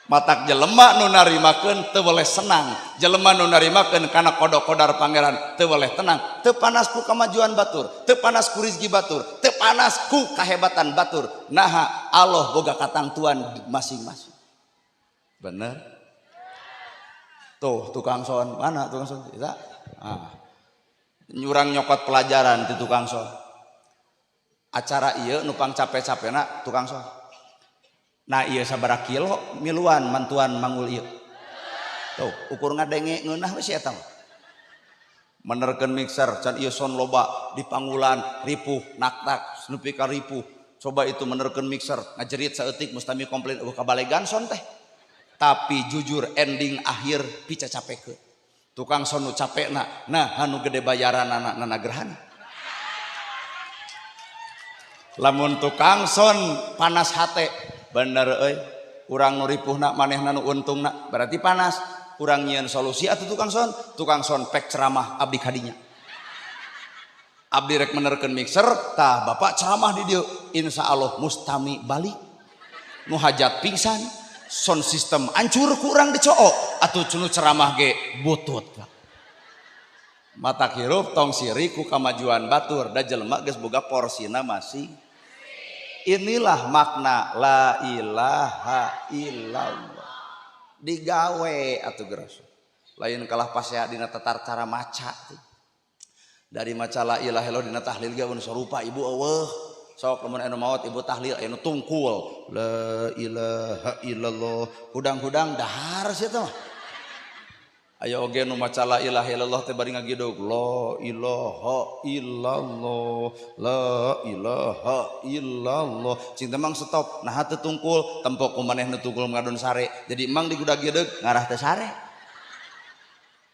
Matak jelema nu narimakeun teu boleh senang, jelema nu narimakeun kana kodok-kodar pangeran teu boleh tenang, teu panas ku kamajuan batur, teu panas ku rezeki batur, teu panas ku kahebatan batur. Naha Allah boga katangtuan masing-masing. Bener? Tuh tukang son, mana tukang son? Eta. Ah. Nyurang nyokot pelajaran di tukang son. Acara ieu nu pang capek-capena tukang son. Nah iya sabaraha kilo miluan mantuan mangul ieu tuh ukur ngadenge ngeunah we sia eta menerkeun mixer can ieu son loba di panggulan ripuh nak-nak nepi ka ripuh coba itu menerkeun mixer ngajerit saeutik mustami komplain kabalegan son teh tapi jujur ending akhir pica capekeun tukang son nu capekna nah anu gede bayaran anak gerhana lamun tukang son panas hate bener euy urang nu ripuhna manehna nu untungna berarti panas urang nyieun solusi atuh tukang son pek ceramah abdi kadinya abdi rek menerkeun mixer tah bapak ceramah di dieu insyaallah mustami balik nu hajat pingsan sound system hancur ku urang dicook atuh cunu ceramah ge butut mata hirup tong siri ku kamajuan batur da jelema geus boga porsina masih. Inilah makna la ilaha illallah digawe atuh geus lain kalah pasea dina tatar cara maca dari maca la ilaha illallah dina tahlil ge mun sarupa ibu eueuh sok lamun anu maot ibu tahlil anu tungkul la ilaha illallah hudang-hudang dahar sia teh mah aya oge nu maca la ilaha illallah teh bari ngagidog la ilaha illallah la ilaha illallah cing teh mang stop nah teu tungkul tempok ku maneh nu tungkul ngadon sare jadi emang digudag-gideug ngarah teh sare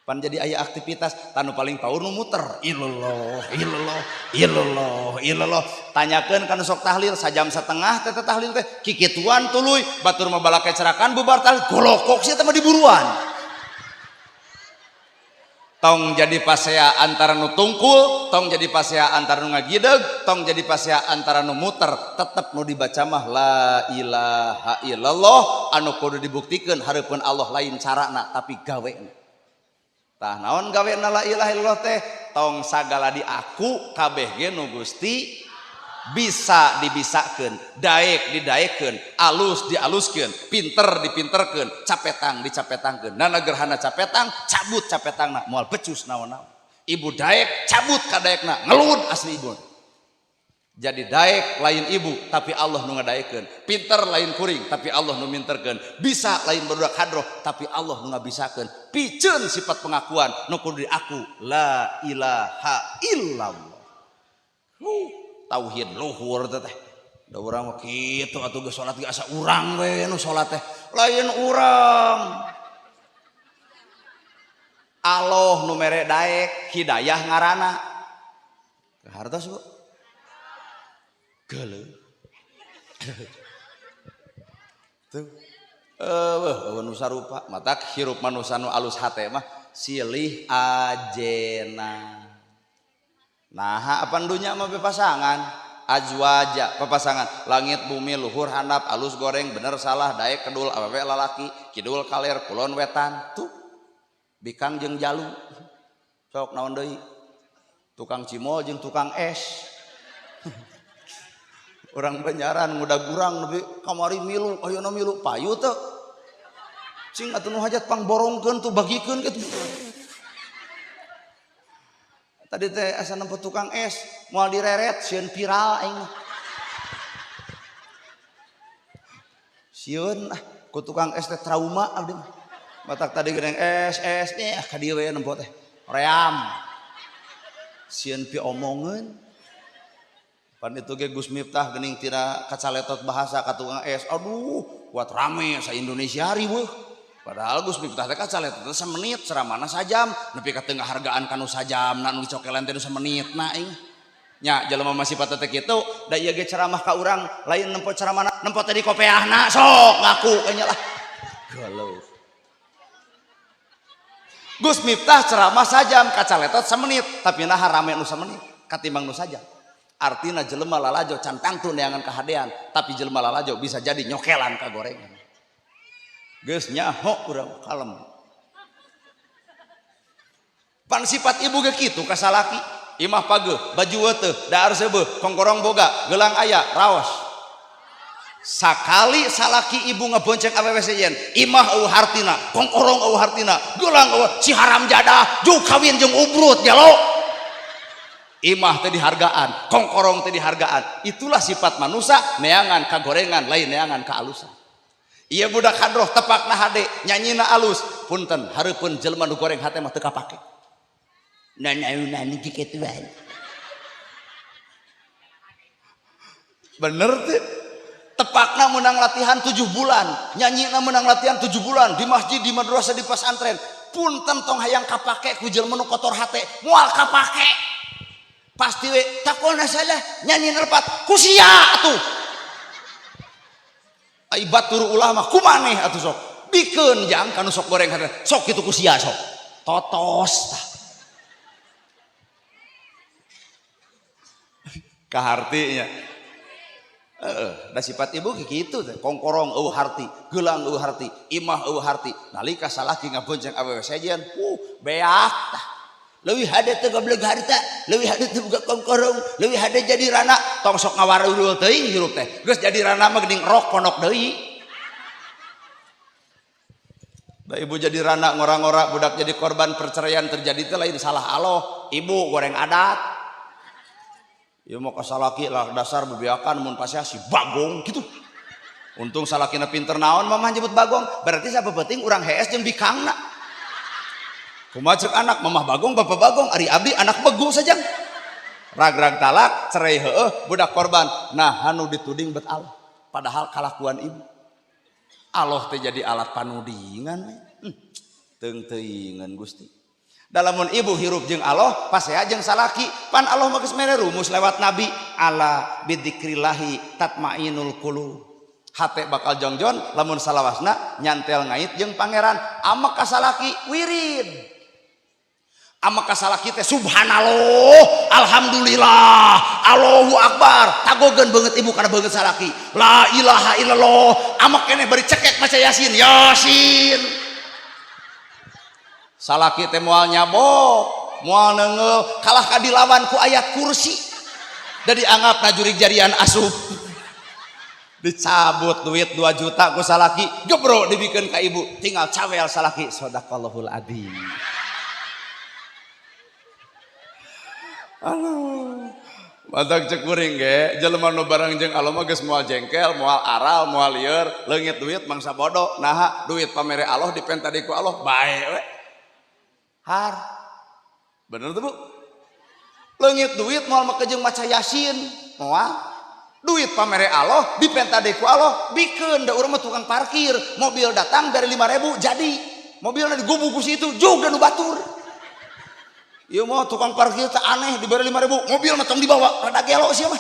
pan jadi aya aktivitas tanu paling paur nu muter illallah illallah illallah illallah tanyakeun kana sok tahlil sajam satengah teh tahlil teh kikituan tuluy batur mah balake cerakan bubar tahlil golokok sia teh mah diburuan tong jadi pasea antara nu tungkul tong jadi pasea antara nu ngagideg tong jadi pasea antara nu muter tetep nu dibaca mah la ilaha illallah anu kudu dibuktikeun hareupeun Allah lain carana tapi gaweana tah naon gaweana la ilaha illallah teh tong sagala di aku kabeh ge nu Gusti bisa dibisakeun daek didaekeun alus dialuskeun pinter dipinterkeun capetang dicapetangkeun nana gerhana capetang cabut capetangna moal becus naon-naon ibu daek cabut ka daekna ngelud asli ibu jadi daek lain ibu tapi Allah nu ngadaekeun pinter lain kuring tapi Allah nu minterkeun bisa lain budak hadroh tapi Allah nu ngabisakeun piceun sifat pengakuan nu kudu di aku la ilaha illallah tauhid luhur teh da urang mah kitu atuh geus salat ge asa urang we nu salat teh lain urang Allah nu mere daek hidayah ngaranna hartos Bu geuleuh tuh nu sarupa matak hirup manusia nu alus hate mah silih ajena nah apa dunya mah bepasangan azwaja pepasangan langit bumi luhur handap alus goreng bener salah daek kedul awewe lalaki kidul kaler kulon wetan tuh bikang jeung jalu sok naon deui tukang cimol jeung tukang es urang banyaran muda gurang nepi kamari milu ayeuna milu payu teu cing atuh nu hajat pangborongkeun tuh bagikeun kitu tadi teh asa nempo tukang es moal direret sieun viral aing mah sieun ku tukang es teh trauma abdi mah batak tadi geuning es nih ka dieu we nempo teh ream sieun pi omongeun pan itu ge Gus Miftah geuning tina kacaletot bahasa ka tukang es aduh kuat rame sa Indonesia hari weuh padahal Gus Miftah teh kacaletot teh samenit ceramahna sajam nepi ka teu ngahargaan kanu sajam nu dicokelan teh samenitna ing nya jelema masih sifat teh kitu da ieu ge ceramah ka urang lain nempo ceramahna nempo teh di kopeahna sok ngaku nya lah galau Gus Miftah ceramah sajam kacaletot samenit tapi nah rame nu samenit katimbang nu sajam artina jelema lalajo can tangtu neangan kahadean tapi jelema lalajo bisa jadi nyokelan ka gorengan geus nyaho urang kalem pan sifat ibu ge kitu ka salaki imah pageuh baju weuteuh daar seubeuh kongkorong boga geulang aya raos sakali salaki ibu ngebonceng awewe sejen imah eueuh hartina kongkorong eueuh hartina geulang eueuh si haram jadah juk kawin jeung ubrut jalo imah teh dihargaan kongkorong teh dihargaan itulah sifat manusia neangan ka gorengan lain neangan ka alusan iya budak hadroh tepakna hade nyanyina alus punten hareupeun jelema nu goreng hate mah teu kapake nanauna niki kituan bener teh tepakna menang latihan 7 bulan nyanyina menang latihan 7 bulan di masjid di madrasah di pesantren punten tong hayang kapake ku jelema nu kotor hate moal kapake pasti we takona salah nyanyi nerpat kusia atuh ai batur ulama kumaneh atuh sok bikeun jang kanu sok goreng hate sok kitu kusia sok totos tah kahartinya da sifat ibu kitu teh kongkorong eueuh harti geulang eueuh harti imah eueuh harti nalika salaki ngabonceng awewe sejen beak tah leuwih hade teu goblok harta leuwih hade teu buka kongkorong leuwih hade jadi rana tong sok ngawarul teuing hirup teh geus jadi rana mah geuning rok ponok deui da ibu jadi rana ngora-ngora budak jadi korban perceraian terjadi teh lain salah Allah ibu goreng adat ieu mah ka salaki lah dasar bebeakan mun pasea si bagong gitu untung salakina pinter naon mamah nyebut bagong berarti sabebeting urang hees jeung bikangna kumaha ceuk anak mamah bagong bapak bagong ari abdi anak begu saja rag-rag talak cerai heueuh budak korban nah anu dituding bet Allah padahal kalakuan ibu Allah teh jadi alat panudingan teung teuingan Gusti dalamun ibu hirup jeung Allah pasea jeung salaki pan Allah mah geus mere rumus lewat nabi ala bidzikrillahi tatmainul qulub hate bakal jongjon lamun salawasna nyantel ngait jeung pangeran ama ka salaki wirid ama kasalaki teh subhanallah alhamdulillah Allahu akbar tagogeun beungeut ibu kana beungeut salaki la ilaha illallah ama keneh bari cekek maca yasin yasin salaki teh moal nyabok moal neungeul kalah kadilawan ku ayat kursi da dianggap najurig jarian asup dicabut duit 2 juta ku salaki gebro dibikeun ka ibu tinggal cawel salaki sadaqallahul adzim aduh matak cek kuring ge jelema nu bareng jeung Allah mah geus moal jengkel moal aral moal lieur leungit duit mangsa bodoh naha duit pamere Allah dipenta di ku Allah bae we har bener tuh bu leungit duit moal make jeung maca yasin moal duit pamere Allah dipenta di ku Allah bikeun da urang mah tukang parkir mobil datang dari 5.000 jadi mobilna digubuk ku situ juga nu batur ieu mah tukang parkir teh aneh diberi 5.000 mobil mah tong dibawa rada gelo sia mah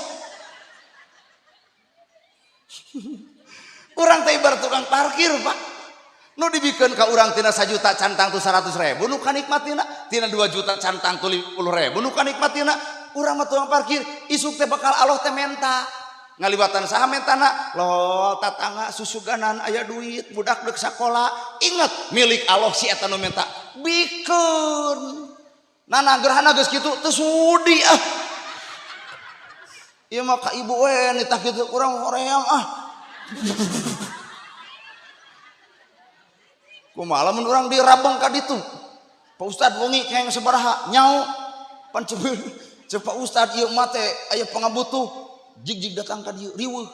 urang teh ibarat tukang parkir pak nu dibikeun ka urang tina 1 juta cantang tu 100.000 nu kanikmatina tina 2 juta cantang tu 50.000 nu kanikmatina urang mah tukang parkir isuk teh bakal Allah teh menta ngaliwatan saha mentana lo tatangga susuganan aya duit budak deuk sakola inget milik Allah si eta nu menta bikeun nana gerhana geus kitu teu sudi ah ieu mah ka ibu we nitah kitu urang hoream ah kumaha lamun urang dirabeng ka ditu Pak Ustad wengi keng sabaraha nyau pan ceuk Pak Ustad ieu mah teh aya pangabutuh jig datang ka dieu riweuh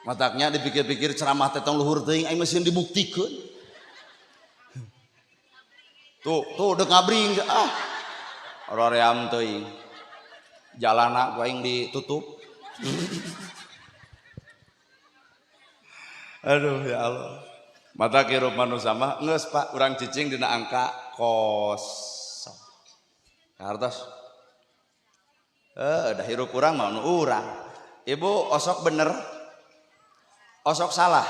mataknya dipikir-pikir ceramah teh tong luhur teuing aing mesin dibuktikeun tuh dek ngabring ah roream teuing jalana ku aing ditutup aduh ya Allah mata kirup manusia mah geus Pak urang cicing dina angka kosong hartos da hirup urang mah nu urang ibu osok bener osok salah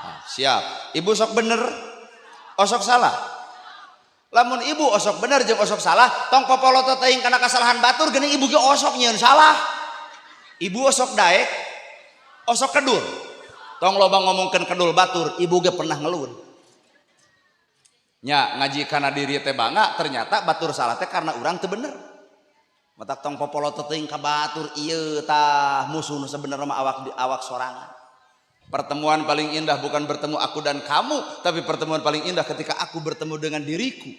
nah, siap ibu sok bener osok salah lamun ibu osok bener jeung osok salah tong popoloto teuing kana kasalahan batur geuning ibu ge osok nyieun salah ibu osok daek osok kedul tong loba ngomongkeun kedul batur ibu ge pernah ngeluh nya ngaji kana diri teh bangga ternyata batur salah teh karena urang teu bener matak tong popoloto teuing ka batur ieu tah musuh nu sabenerna mah awak sorangan pertemuan paling indah bukan bertemu aku dan kamu tapi pertemuan paling indah ketika aku bertemu dengan diriku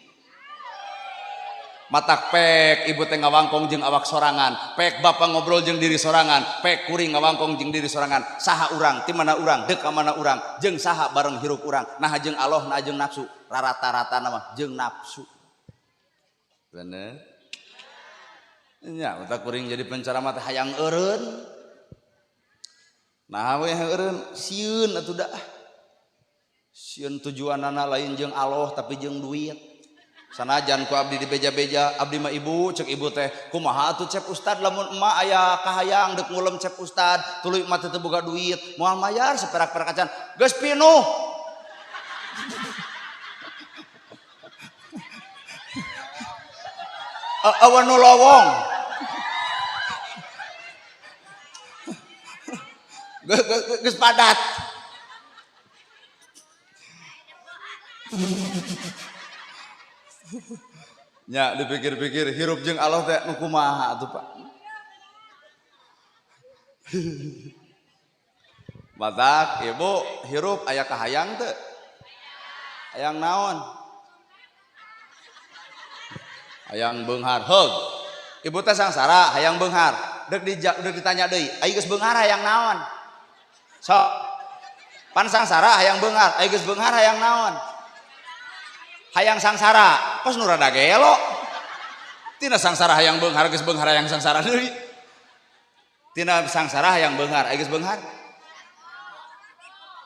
matak pek ibu teh ngawangkong jeung awak sorangan, pek bapak ngobrol jeung diri sorangan, pek kuring ngawangkong jeung diri sorangan. Saha urang ti mana urang deuk ka mana urang jeung saha bareng hirup urang, nah jeung Allah nah jeung nafsu, rarata-rata nama jeung nafsu. Bener nya utak kuring jadi penceramah teh hayang eureun. Nah we eureun sieun atuh da, sieun tujuanana lain jeung Allah tapi jeung duit. Sanajan ku abdi di beja-beja, abdi mah ibu cek ibu teh kumaha atuh cep ustad lamun emak aya kahayang deuk ngulem cep ustad tuluy mah teu boga duit moal mayar saperak-perak acan geus pinuh. Awan nu lowong geus padat. Nya dipikir-pikir hirup jeung Allah teh nu kumaha atuh Pak. Matak ibu hirup aya kahayang teu? Hayang naon? Hayang beunghar. Heug. Ibu teh sangsara hayang beunghar. Deuk ditanya deui, aya geus beunghar hayang naon? Sok. Pan sangsara hayang beunghar, aya geus beunghar hayang naon? Hayang sangsara, kos nu rada gelo. Tina sangsara hayang beunghar geus beunghar hayang sangsara deui. Tina sangsara hayang beunghar, aya geus beunghar.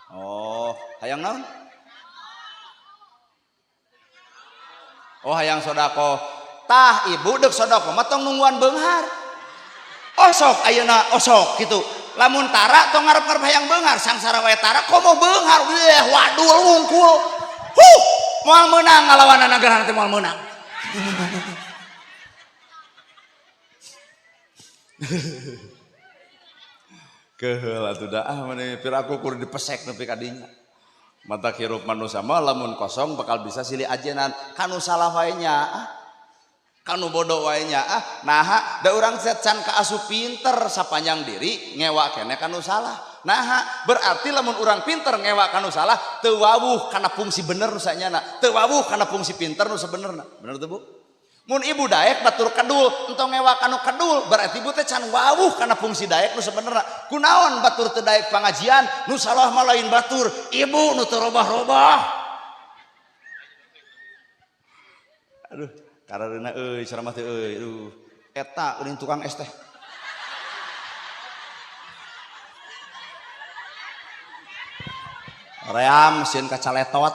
Oh, hayang naon? Oh, hayang sodako. Tah ibu deuk sodako mah tong nungguan beunghar. Osok ayeuna osok kitu. Lamun tara tong ngarep-ngarep hayang beunghar, sangsara wae tara komo beunghar. Waduh wungkul. Moal menang ngalawan nagara nanti moal menang. Keheul atuh da mane piraku kur dipesek nepi ka dinya. Mata hirup manusia mah lamun kosong bakal bisa silih ajenan kanu salah wae nya kanu bodoh wae nya nah da urang can kaasup pinter sapanjang diri ngewa keneh kanu salah. Nah berarti lamun urang pinter ngewa kanu salah teu wawuh kana fungsi bener nu sanyana, teu wawuh kana fungsi pinter nu sabenerna. Bener teu Bu? Mun ibu daek batur kedul entong ngewa kanu kedul berarti ibu teh can wawuh kana fungsi daek nu sabenerna. Kunaon batur teu daek pangajian nu salah mah lain batur, ibu nu teu robah-robah. Aduh, karareuna euy ceramah teh euy. Aduh, eta geuning tukang es teh. Ream mesin kaca letot.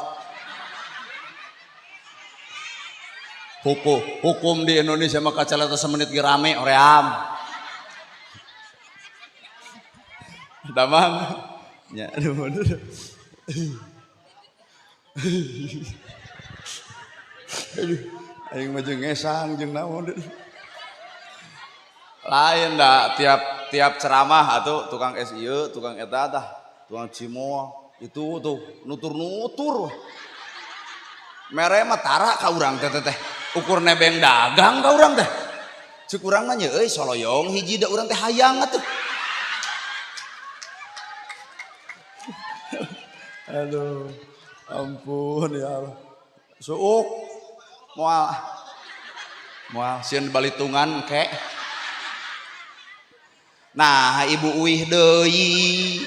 Hukum di Indonesia mah kaca letot semenit ge rame ream. Damang. Nya aduh bener. Aduh, aing mah jeung ngesang jeung naon. Lain da tiap ceramah atuh tukang es ieu, tukang eta tah, tukang cimol. Itu tuh nutur-nutur mere mah tara ka urang teh ukur nebeng dagang ka urang teh ceuk urang mah nya euy soloyong hiji da urang teh hayang atuh. Aduh ampun ya Allah suuk moal sieun balitungan ke. Nah ibu uih deui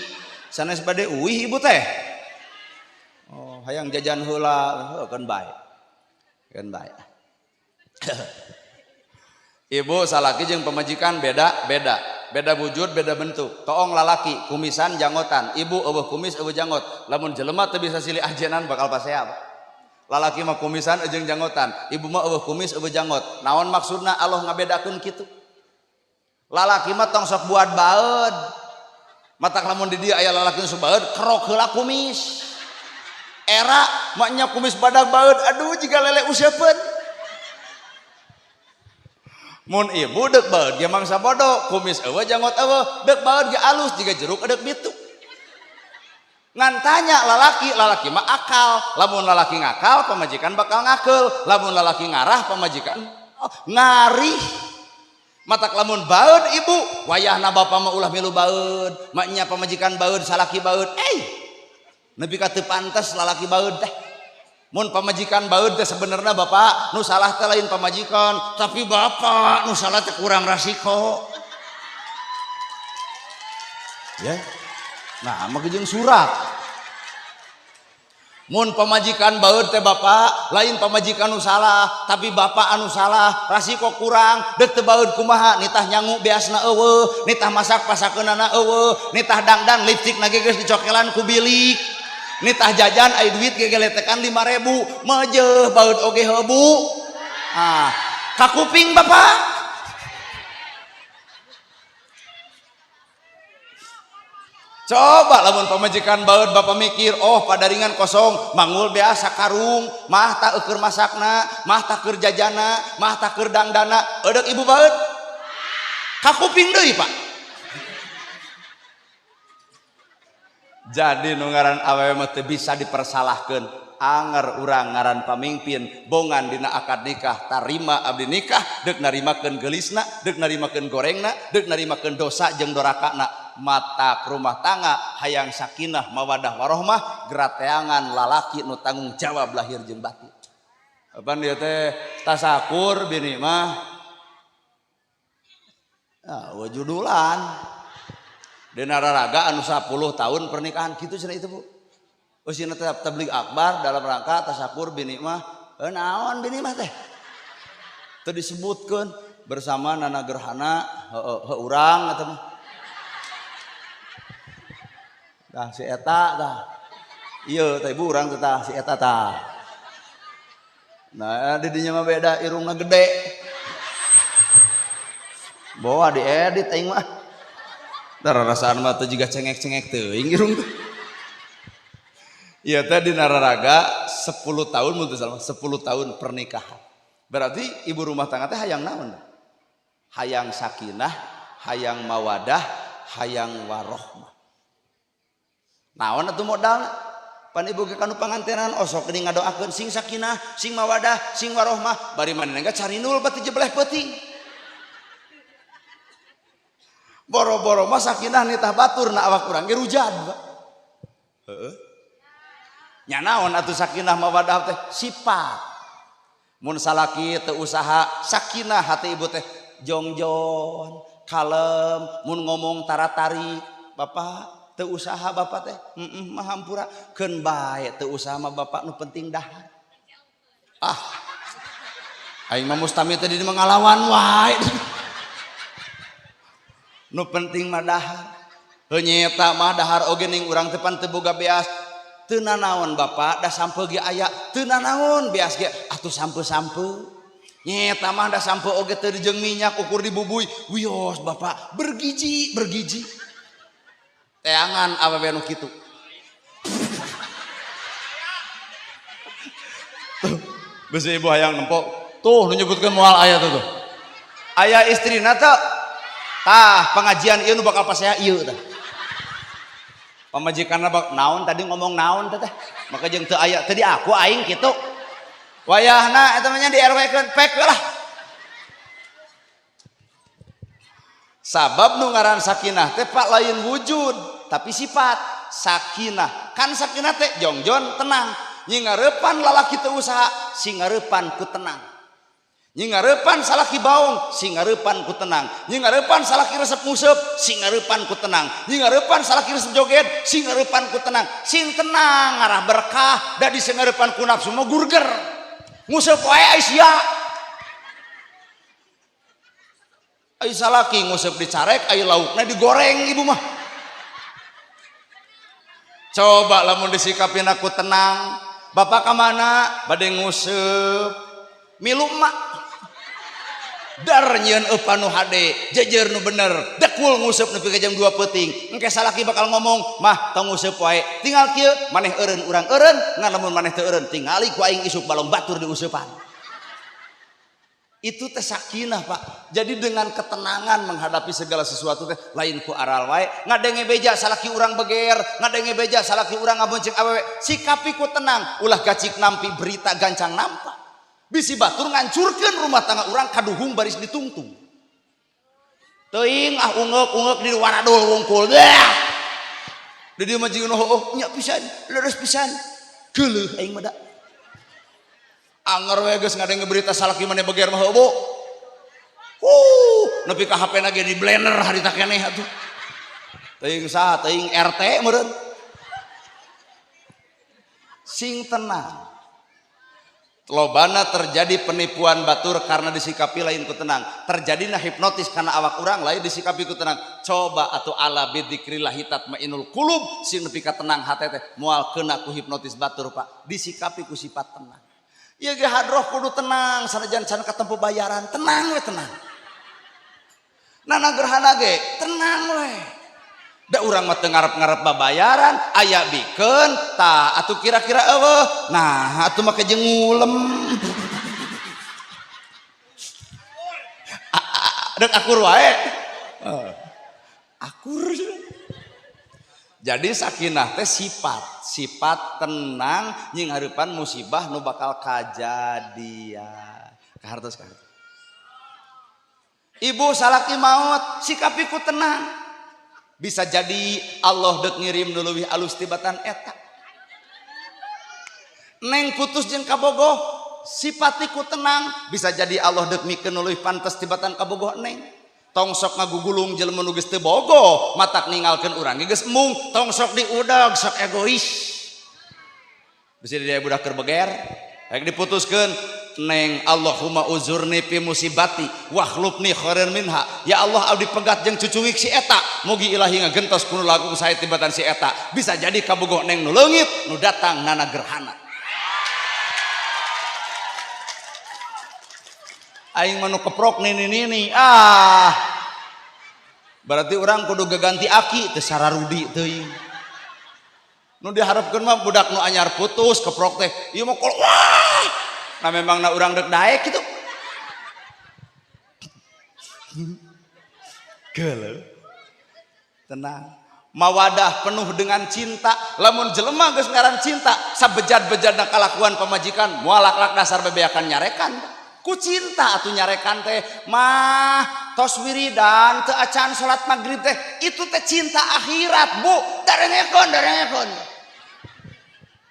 sanes bade uih ibu teh. Oh, hayang jajan heula, kan bae. Kan bae. Ibu salaki jeung pamajikan beda wujud, beda bentuk. Toong lalaki kumisan janggotan, ibu eueuh kumis eueuh janggot. Lamun jelema teu bisa silih ajenan bakal pasea. Lalaki mah kumisan jeung janggotan, ibu mah eueuh kumis eueuh janggot. Naon maksudna Allah ngabedakeun kitu? Lalaki mah tong sok buat baeud. Matak lamun di dia aya lalaki nu baeud kerok heula kumis. Era maknya kumis badag baeud aduh jiga lele useupeun. Mun ibu deuk baeud ge mangsa bodoh, kumis eueuh janggot eueuh, deuk baeud ge alus jiga jeruk deuk bitu. Ngan tanya lalaki mah akal. Lamun lalaki ngakal pamajikan bakal ngakeul, lamun lalaki ngarah pamajikan ngarih. Matak lamun baeud ibu wayahna bapa mah ulah milu baeud, maknya pamajikan baeud salaki baeud nepi ka teu pantes lalaki baeud teh. Mun pamajikan baeud teh sebenarnya bapak nu salah teh lain pamajikan, tapi bapak nu salah teh kurang rasiko. Ya. Nah, maka jeung surat. Mun pamajikan baeud teh bapak lain pamajikan nu salah, tapi bapak anu salah, rasiko kurang, deuk teu baeud kumaha, nitah nyangu beasna eueuh, nitah masak pasakeunana eueuh, nitah dangdan lipstikna ge geus dicokelan ku bilik. Nitah jajan aya duit ge geletekan 5.000 meujeul baeud oge heubu. Ka kuping bapak. Coba lamun pamajikan baeud bapak mikir, oh padaringan kosong mangul biasa karung, mah tak eukeur masakna, mah tak keur jajana, mah tak keur dangdana, eudeuh ibu baeud. Ka kuping deui, Pak. Jadi nu ngaran awewe mah teu bisa dipersalahkeun. Anger urang ngaran pamimpin bongan dina akad nikah, tarima abdi nikah, deuk narimakeun geulisna, deuk narimakeun gorengna, deuk narimakeun dosa jeung dorakana. Mata rumah tangga hayang sakinah mawadah warohmah, gerateangan lalaki nu tanggung jawab lahir jeung batin. Apaan dia teh tasakur bini mah wajudulan dina raraga anu 10 tahun pernikahan kitu cenah itu Bu. Usina tetap tabligh akbar dalam rangka tasakur bini mah naon bini mah teh teu disebutkeun bersama nana gerhana urang eta mah. Dah si eta tah. Ieu teh ibu urang teh tah si eta tah. Nah di dinya mah beda irungna gede. Bawa diedit aing mah. Tara rasaan mah teh jiga cengek-cengek teuing irung teh. Ieu teh dina raraga 10 tahun mun teu salah 10 tahun pernikahan. Berarti ibu rumah tangga teh hayang naon? Hayang sakinah, hayang mawadah, hayang warohmah. Naon atuh modalna? Pan ibu ge kanu pangantenan osok geuning ngadoakeun sing sakinah, sing mawadah, sing warohmah, bari manehna cari nul bati jebleh peuting. Boro-boro mah sakinah nitah baturna awak urang ge rujad. Heeh. Nya naon atuh sakinah mawadah teh sifat. Mun salaki teu usaha sakinah hati ibu teh jongjon, kalem, mun ngomong taratari, bapak teu usaha bapak teh mah hampura keun bae teu usaha mah bapak nu penting dahar. Aing mah mustami teh di ngalawan wae. Nu penting mah dahar. Heuh nyeta mah dahar oge ning urang teh pan teu boga beas. Teu nanaon bapak da sampeul ge aya, teu nanaon beas ge atuh sampeul-sampeul. Nyeta mah da sampeul oge teu jeung minyak ukur dibubui. Wios bapak bergiji. Teangan awewe nu kitu. Geus ibu hayang nempok. Tuh nu nyebutkeun moal aya tuh. Aya istrina teh tah pengajian ieu nu bakal pasea ieu tah. Pamajikanna bak naon tadi ngomong naon teh. Maka jeung teu aya tadi aku aing kitu. Wayahna eta mah nya di RW-keun pek lah. Sabab nu ngaran sakinah teh Pak lain wujud tapi sifat sakinah. Kan sakinah teh jongjon tenang. Nyingareupan lalaki teu usaha, singareupan ku tenang. Nyingareupan salaki baong, singareupan ku tenang. Nyingareupan salaki resep nguseup, singareupan ku tenang. Nyingareupan salaki resep joget, singareupan ku tenang. Sing tenang ngarah berkah, da disingareupan ku nafsu mah gurger. Nguseup wae ai sia. Ai salaki nguseup dicarek, ai laukna digoreng ibu mah. Coba lamun disikapin aku tenang, bapak kemana? Bade nguseup, milu mak. Dar nyieun eupan nu hade, jejer nu bener, dekul nguseup nepi ka jam 2 peuting. Engke salaki bakal ngomong, "Mah, tong nguseup wae." Tinggal kieu, maneh eureun urang eureun, ngan lamun maneh teu eureun, tingali ku aing isuk balong batur di useupan. Itu teh sakinah Pak. Jadi dengan ketenangan menghadapi segala sesuatu teh lain ku aral wae. Ngadenge beja salaki urang beger, ngadenge beja salaki urang ngabonceng awewe. Sikapi ku tenang, ulah gacik nampi berita gancang nampak. Bisi batur ngancurkeun rumah tangga urang kaduhung baris ditungtung. Teuing ungek-ungek di waradul wungkul. Di dieu mah jeung nya pisan, leres pisan. Geuleuh aing mah da. anger we geus ngadenge berita salaki maneh beger mah heubo. Nepi ka HP na ge di blender harita keneh atuh. Teuing saha teuing RT meureun. Sing tenang. Lobana terjadi penipuan batur karena disikapi lain ku tenang. Terjadinya hipnotis karena awak urang lain disikapi ku tenang. Coba atuh ala bidzikrillah tatmainul qulub sing nepi ka tenang hate teh moal keuna ku hipnotis batur Pak. Disikapi ku sifat tenang. Ieu ge hadroh kudu tenang sanajan can katempo bayaran, tenang we tenang. Nana gerhana ge tenang we. Da urang mah teu ngarep-ngarep babayaran, aya bikeun, tah atuh kira-kira eueuh. Nah, atuh mah kejeng ngulem. Dek akur wae. Akur. Jadi sakinah teh sifat tenang nying hareupan musibah nu bakal kajadian. Kahartos kahartos. Ibu salaki maot, sikapi ku tenang. Bisa jadi Allah dek ngirim nu leuwih alus tibatan eta. Neng putus jeung kabogoh, sipatiku tenang. Bisa jadi Allah dek mikeun nu leuwih pantes tibatan kabogoh neng. Tong sok ngagugulung jelema nu geus teu bogoh, matak ningalkeun urang ge geus mung, tong sok diudag, sok egois. Bisa dia budak keur beger, rek diputuskeun. Neng Allahumma uzurni fi musibati wakhlubni khairan minha. Ya Allah abdi pegat jeung cucuwik si eta mugi ilahi ngagentos kuno lagung sae tibatan si eta. Bisa jadi kabogoh neng nu leungit nu datang nana gerhana. Aing mah nu keprok nini berarti orang kudu gaganti aki teu sararudi teuing. Nu diharepkeun mah budak nu anyar putus keprok teh ieu mah wah. Nah memang na urang dek daek gitu. Geuleuh. Tenang. Mawadah penuh dengan cinta. Lamun jelema geus ngaran cinta, sabejad-bejadna kalakuan pamajikan moal laklak dasar bebeakan nyarekan. Ku cinta atuh nyarekan teh mah tos wiridan teu acan salat magrib teh itu teh cinta akhirat Bu. Darengekeun.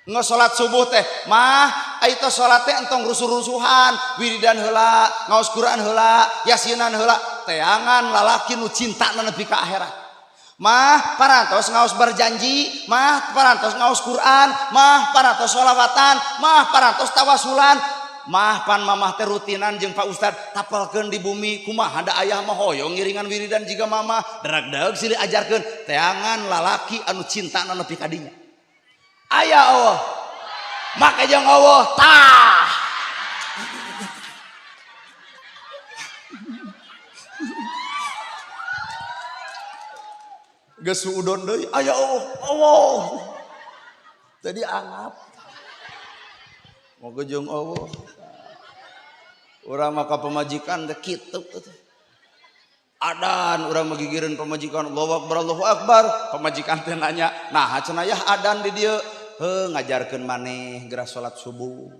Nggak salat subuh teh mah ayeuna salat teh entong rusuh-rusuhan wiridan heula ngaos Quran heula yasinan heula teangan lalaki nu cintana nepi ka akhirat mah parantos ngaos berjanji mah parantos ngaos Quran mah parantos sholawatan mah parantos tawasulan mah pan mamah teh rutinan jeung Pak Ustad tapelkeun di bumi kumaha da ayah mah hoyong ngiringan wiridan jiga mamah derag-derag silih ajarkeun teangan lalaki anu cintana nepi ka dinya. Aya Allah make jeung Allah tah geus suudon deui aya Allah tadi anggap moga jeung Allah urang maka pemajikan teh kitu adan urang magigireun pemajikan Allahu Akbar pemajikan teh nanya nah cenah adan di dieu ngajarkeun maneh geura salat subuh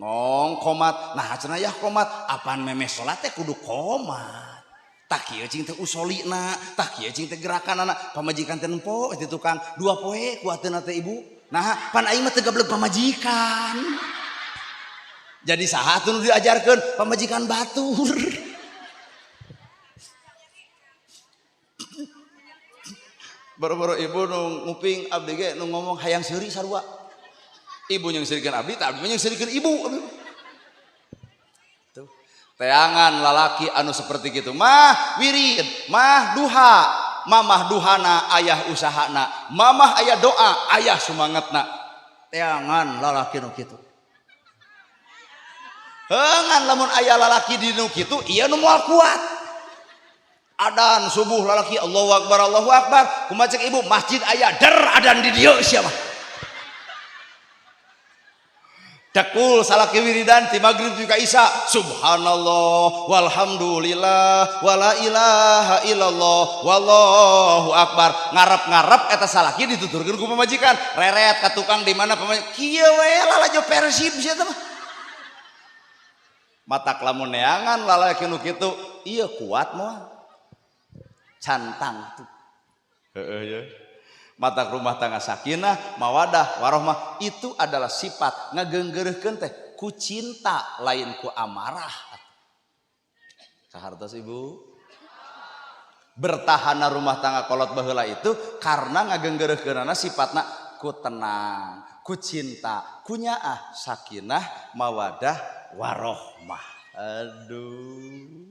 ngong qomat nah cenah qomat apaan memeh salat teh kudu qomat tak kieu cing teh usolina tak kieu cing teh gerakanana pamajikan teh nempo itu tukang 2 poe kuateuna teh ibu nah pan aing mah teu gablek pamajikan jadi saha atuh nu diajarkeun pamajikan batur. Boro-boro ibu nu nguping abdi ge nu ngomong hayang seuri sarua. Ibu yang serikeun abdi, tah abdi yang serikeun ibu. Tuh. Teangan lalaki anu seperti kitu mah wirid, mah duha, mamah duhana ayah usahana, mamah aya doa, ayah sumangetna. Teangan lalaki nu kitu. Heungan lamun aya lalaki di nu kitu, ieu nu moal kuat. Adan subuh lalaki Allahu Akbar kumaha cek ibu masjid aya der adan di dieu sia mah dakul salaki wiridan ti magrib ka isya subhanallah walhamdulillah wala ilaha illallah wallahu akbar ngarep-ngarep eta salaki dituturkeun ku pamajikan reret ka tukang di mana pamajikan kieu we lalajo persib sia teh mah matak lamun neangan lalaki nu kitu ieu kuat moal cantang tuh ya. Matak rumah tangga sakinah mawadah warohmah itu adalah sifat ngageunggeureukkeun teh ku cinta lain ku amarah. Sahartos Ibu. Bertahanna rumah tangga kolot baheula itu karena ngagenggeureuhkeunana sifatna ku tenang, ku cinta, ku nyaah, sakinah, mawadah, warohmah. Aduh.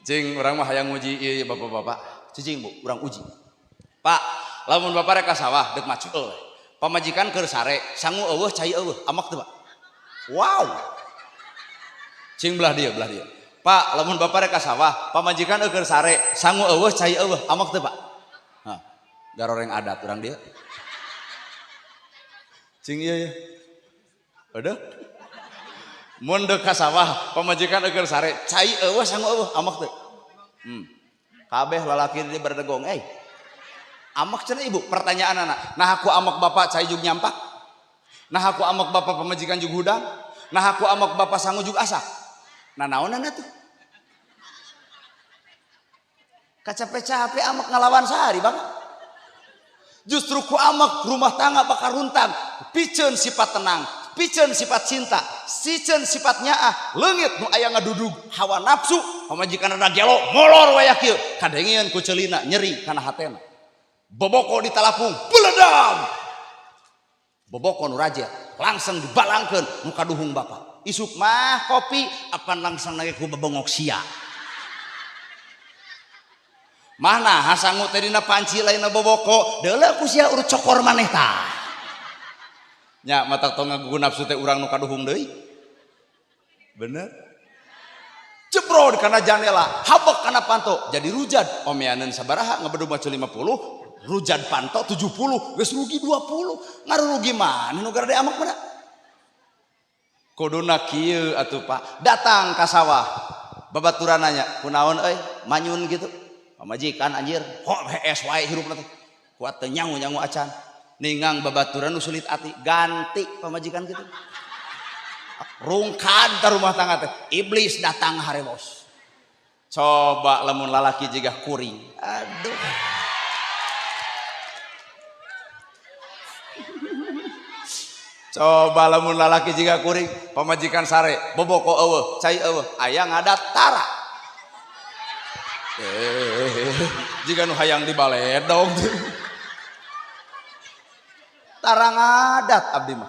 Cing urang mah hayang nguji ieu bapak-bapak. Cicing Bu, urang uji. Pak, lamun bapak rek ka sawah deuk macul. Pamajikan keur sare, sangu eueuh cai eueuh, amak teu Pak? Wow. Cing belah dia. Pak, lamun bapak rek ka sawah, pamajikan keur sare, sangu eueuh cai eueuh, amak teu Pak? Hah. Garoreng adat urang dia. Cing ieu. Aduh. Mun deuk ka sawah, pamajikan keur sare, cai eueuh sangu eueuh, amak teu? Kabeh lalaki di berdegong, amak cenah Ibu. Pertanyaan anak, nah aku amak bapak cai jug nyampak, nah aku amak bapak pamajikan jug hudang, nah aku amak bapak sangu jug asak. Nah naonana tuh? Capek-capek amak ngalawan sehari Bang. Justru ku amak rumah tangga bakal runtang. Piceun sifat tenang, piceun sifat cinta, piceun sifat nyaah, leungit nu aya ngadudug hawa nafsu, pamajikan ada gelo molor waya kieu, kadengeun ku ceulina nyeri kana hatena. Boboko di talapung, beledam. Boboko nu raja langsung dibalangkeun muka duhung bapak. Isuk mah kopi apan langsung nage ku bebongok sia. Mana hasangu teh dina panci lainna boboko, deuleu ku sia urut cokor maneh tah. Nya matak tong ngagugu nafsu teh urang nu kaduhung deui. Bener? Jebrod kana jandela, habek kana panto, jadi rujad. Omeaneun sabaraha ngabedu macul 50, rujad panto 70, geus rugi 20. Ngarurugi mana nu garade amak mana? Kuduna kieu atuh Pak, datang ka sawah. Babaturan nanya, kunaon euy? Manyun gitu. Pamajikan anjir, kok hees wae hirupna teh. Kuat teh nyangu acan. Ningang babaturan nu sulit ati, ganti pamajikan gitu. Rungkad ka rumah tangga teh, iblis datang hareos. Coba lamun lalaki jiga kuring. Aduh. Coba lamun lalaki jiga kuring, pamajikan sare, boboko eueuh, cai eueuh, aya ngadat tara. Jika nu hayang dibaledog. Tarang adat abdi mah.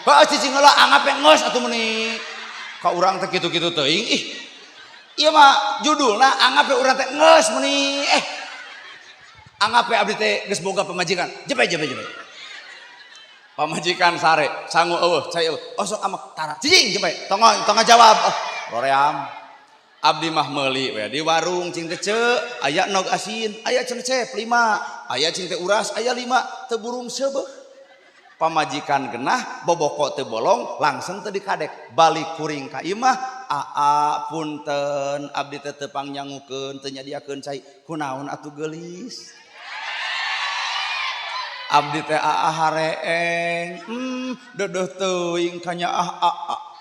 Heuh cicing heula angape ngeus atuh meuni. Ka urang teh kitu-kitu teuing. Ih. Ieu mah judulna angape urang teh ngeus meuni. Angape abdi teh geus boga pamajikan. Jepe. Pamajikan sare, sangu eueuh, cai eueuh. Oh sok amak tara. Cicing jepe. Tong ngajawab. Roream. Abdi mah meuli we di warung cing teh ceuk aya nog asin, aya cenecep 5, aya cing teh uras, aya 5, teu burung seubeuh. Pamajikan genah boboko teu bolong, langsung teu dikadek. Balik kuring ka imah, aa punten abdi teh teu pangnyangukeun, teu nyadiakeun cai. Kunaon atuh geulis? Abdi teh aa hareeng. Dedeuh teuing ka nyaah aa.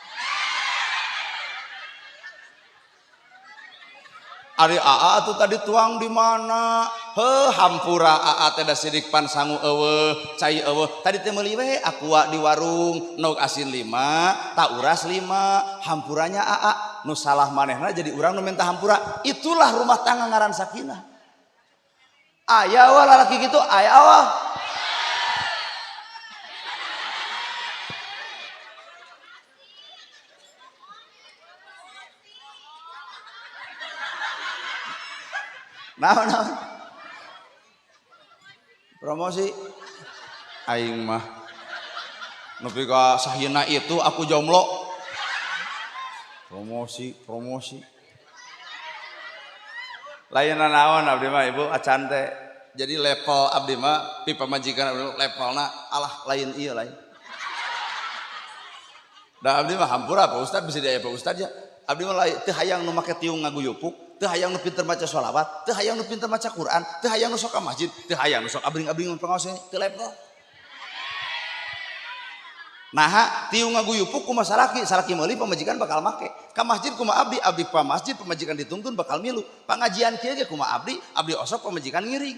Ari aa tuh tadi tuang di mana? Hampura aa teh da sidik pan sangu eueuh, cai eueuh. Tadi teh meuli we aqua di warung, nog asin 5, tak uras 5, hampuranya aa. Nu salah manehna jadi urang nu minta hampura. Itulah rumah tangga ngaran sakinah. Aya wa lalaki gitu, aya wa. Nah, promosi aing mah nepi ka sahina itu aku jomblo. Promosi lainna naon abdi mah Ibu acan teh. Jadi level abdi mah pi pamajikan levelna alah lain ieu lain. Da abdi mah hampura Pak Ustad bisa diaya Pak Ustad ya. Abdi mah teu hayang nu make tiung ngaguyupuk. Teu hayang nu pinter maca sholawat, teu hayang nu pinter maca Quran, teu hayang nu sok ka masjid, teu hayang nu sok abring-abring pangaos teu level. Nah, tiung ngaguyupuk kumaha salaki meuli pamajikan bakal make. Ka masjid kumaha abdi pa masjid pamajikan dituntun bakal milu. Pangajian kieu ge kumaha abdi osok pamajikan ngiring.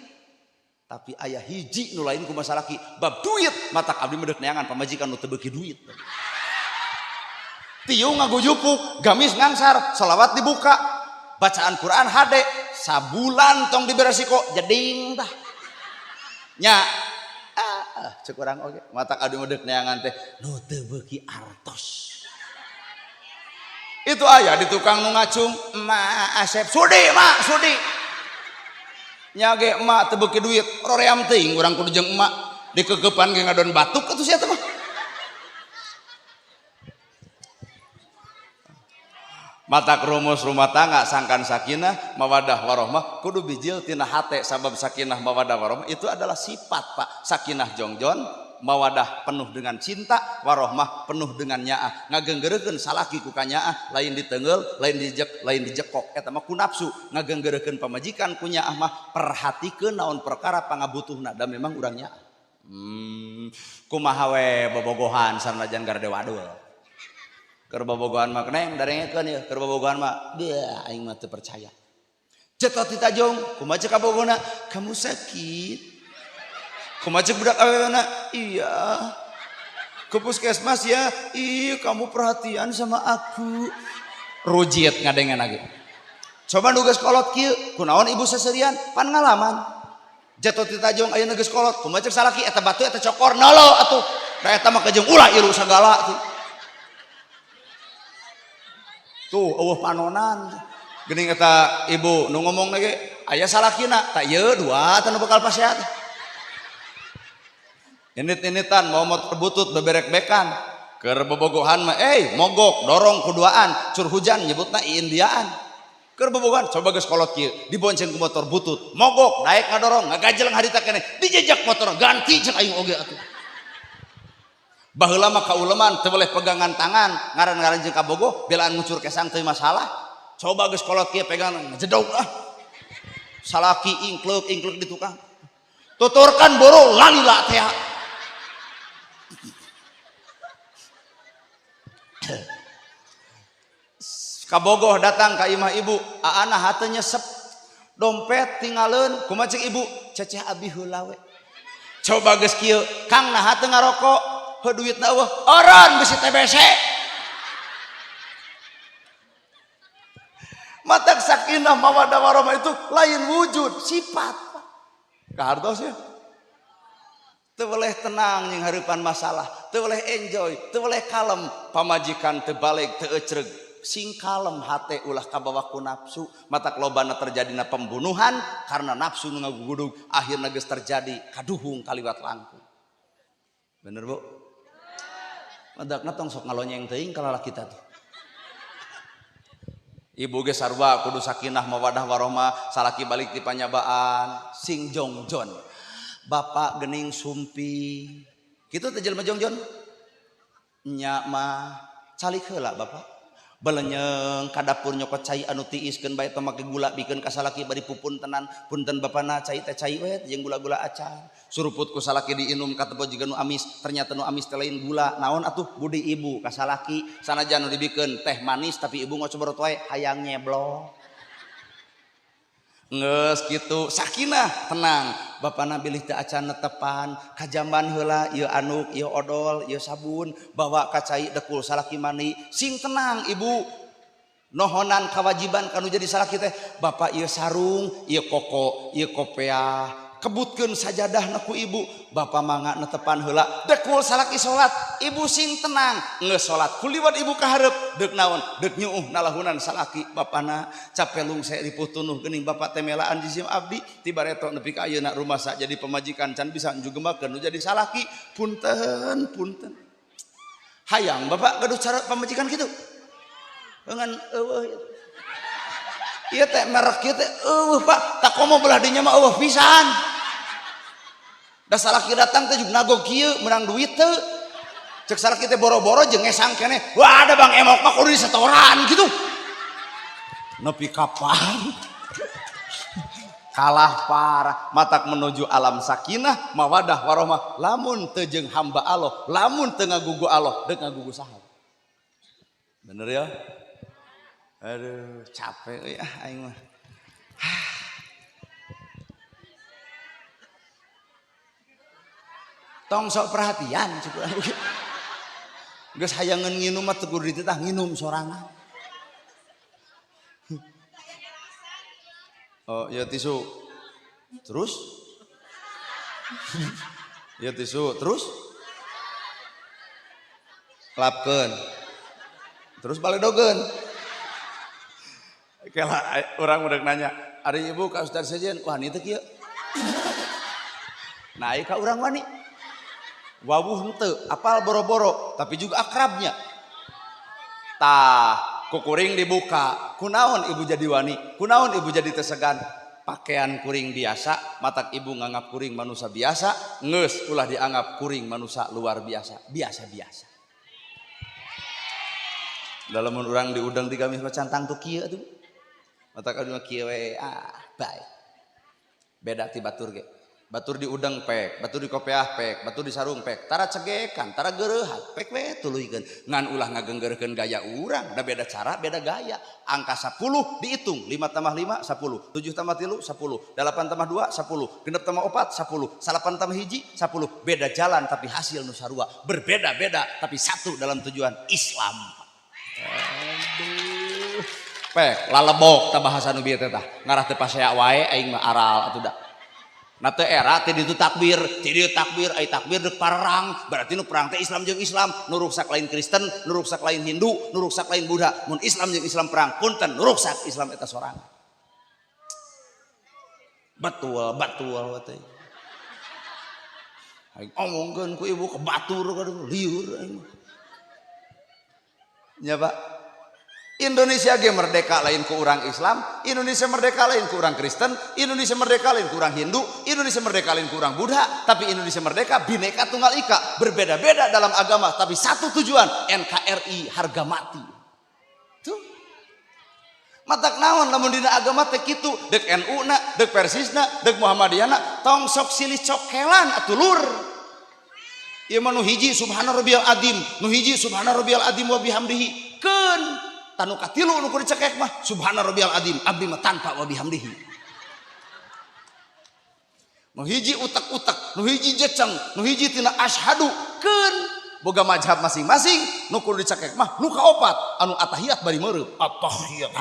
Tapi ayah hiji nu lain ku masalaki bab duit matak abdi medek neangan pamajikan nu teu beuki duit. Tiung ngagujupuk, gamis ngangsar, salawat dibuka, bacaan Quran hade, sabulan tong diberi resiko jeding tah. Nya cek urang oge matak abdi medek neangan teh nu teu beuki artos. Itu ayah di tukang nu ngacung, "Ma Asep sudi, mak sudi." Nyage emak teu beuki duit roream teuing urang kudu jeung emak dikegepan ge ngadon batuk atuh sia teh mah. Matak rumus rumah tangga sangkan sakinah mawadah warohmah kudu bijil tina hate sabab sakinah mawadah warohmah itu adalah sifat Pak. Sakinah jongjon mawadah penuh dengan cinta warohmah penuh dengan nyaah ngagenggerekeun salaki ku ka nyaah lain ditengeul lain dijekok eta mah ku nafsu ngagenggerekeun pamajikan ku nyaah mah perhatikeun naon perkara pangabutuhna da memang urang nyaah kumaha we bobogohan sanajan garde wadul keur bobogohan mah keneng darengekeun ieu keur bobogohan mah beuh aing mah teu percaya cetot ditajong kumaha cek ka bogona kamu sakit. Kumajek budak awena, iya. Ke puskesmas ya, iya kamu perhatian sama aku. Rujit ngadengan lagi. Coba nugas kolot kieu, kunaon ibu seserian, pan ngalaman. Jatuh ti tajong aya nugas kolot, kumajek salaki eta batu eta cokor nolo atuh. Da eta mah kajeng ulah iru sagala tuh. Tuh eueuh panonan. Geuning eta ibu nu ngomong lagi, aya salakina, tak ieu dua tanu bakal pasehat. Init-initan mau terbutut beberek-bekan keur bobogohan mah mogok dorong kuduaan cur hujan nyebutna iindiaan keur bobogohan coba geus kolot kieu dibonceng ku motor butut mogok daek ngadorong ngagajeleng harita keneh dijejak motor ganti cek aing oge atuh baheula mah kauleman teu boleh pegangan tangan ngaran-ngaran jeung kabogoh belaan ngucur kesang teu masalah coba geus kolot kieu pegangan jedog salaki ingklek di tukang tuturkan boro lalila teh kabogoh datang ka imah ibu aana hate nyesep dompet tinggalin kumaha cek ibu ceceh abi heula we coba geus kieu kang nah hate ngarokok heuh duitna eueuh eureun bisi TBC matak sakinah mawaddah warahmah itu lain wujud sifat kahartos ya teu boleh tenang yang hareupan masalah teu boleh enjoy teu boleh kalem pamajikan teu balik teu ecreg sing kalem hate ulah kabawa ku nafsu matak lobana terjadina pembunuhan karena nafsu nu ngagugudug akhirna geus terjadi kaduhung kaliwat langkung bener bu madakna tong sok ngalonyeng teuing ka lalaki teh ibu ge sarua kudu sakinah mawadah warahmah salaki balik ti panyabaan sing jongjon bapak gening sumpi kitu teh jelema jongjon nya mah calik heula bapak belenyeng ka dapur nyokot cai anu tiiskeun bae teh make gula bikeun ka salaki bari pupuntenan punten bapana cai teh cai we jeung gula-gula acar suruput ku salaki diinum katebo jiga nu amis ternyata nu amis teh lain gula naon atuh budi ibu ka salaki sanajan nu dibikeun teh manis tapi ibu ngocobrot wae hayang nyeblok ngeus kitu sakinah tenang bapana bilih teh acan netepan kajaman heula ieu anuk ieu odol ieu sabun bawa ka cai dekul salaki mani sing tenang ibu nohonan kewajiban kanu jadi salaki teh bapak ieu sarung ieu koko ieu kopiah kebutkeun sajadahna ku ibu bapak mangga netepan heula dekul salaki salat ibu sing tenang geus salat kuliwat ibu ka hareup deuk naon deuk nyuuh nalahunan salaki bapana capelung saya diputunuh geuning bapak teh melaan jizim abdi tibareto nepi ka ayeuna rumah sak jadi pemajikan can bisa njugemakeun nu jadi salaki punten hayang bapak gaduh cara pemajikan kitu dengan eueuh ieu teh merek ieu teh eueuh pak tak komo belah dinya mah eueuh pisan da salaki datang teh juga nagog kieu menang duit teu cek salaki teh boro-boro jeung ngesang keneh wah ada bang emok mah kudu disetoran gitu nepi kapan kalah parah matak menuju alam sakinah mawadah warahmah lamun teu jeung hamba Allah lamun teu ngagugu Allah deuk ngagugu saha bener ya aduh capek ya aing mah tong sok perhatian geus hayangeun nginum mah teu kudu dititah nginum sorangan. Oh ya tisu terus ya tisu terus lapkeun terus baledogeun. Kala orang udah nanya, "Ari ibu ka Ustaz Sejen wani teh kieu?" Naik ka urang wani. Wawuh henteu, apal boro-boro, tapi juga akrabnya. Tah, kukuring dibuka. Kunaon ibu jadi wani? Kunaon ibu jadi tesegan? Pakaian kuring biasa, matak ibu nganggap kuring manusia biasa, ngeus ulah dianggap kuring manusia luar biasa, biasa-biasa. Dalam orang diudang di gamis cantang tuh kieu tuh. Matak adu kieu we baik. Beda ti batur ge. Batur di udang pek, batur di kopiah pek, batur di sarung pek, tara cegekan, tara gereuhat, pek we tuluikeun. Ngan ulah ngagenggerkeun gaya urang, da beda cara, beda gaya. Angka 10 dihitung, 5 tambah 5 10, 7 tambah 3 10, 8 tambah 2 10, 6 tambah 4 10, 8 tambah 1 10. Beda jalan tapi hasil nu sarua, berbeda-beda tapi satu dalam tujuan Islam. Aduh. Pek lalebok tah bahasa nu bieu teh tah. Ngarah teu pasea wae aing mah aral atuh da. Na teu era teh ditu takbir, ti dieu takbir ai takbir deuk perang, berarti nu perang teh Islam jeung Islam, nu ruksak lain Kristen, nu ruksak lain Hindu, nu ruksak lain Buddha, mun Islam jeung Islam perang, punten nu ruksak Islam eta sorangan. Betul teh. Aing omongkeun ku ibu ke batur kadang lieur aing. Nya Pak. Indonesia ge merdeka lain ku urang Islam, Indonesia merdeka lain ku urang Kristen, Indonesia merdeka lain ku urang Hindu, Indonesia merdeka lain ku urang Buddha, tapi Indonesia merdeka Bhinneka Tunggal Ika, berbeda-beda dalam agama tapi satu tujuan, NKRI harga mati. Tuh. Matak naon lamun dina agama teh kitu, deuk NU na, deuk Persisna, deuk Muhammadiyahna, tong sok silih cokelan atuh lur. Ieu mah nu hiji subhana rabbiyal azim, nu hiji subhana rabbiyal azim wa bihamdihi. Keun tanu katilu nu kudu dicekek mah subhana rabbiyal azim abdi mah tanpa wa bihamdihi. Nu hiji utak-utak, nu hiji jeceng, nu hiji tina asyhadu keun boga mazhab masing-masing, nu kudu dicekek mah nu kaopat anu atahiyat bari meureub. Atahiyat.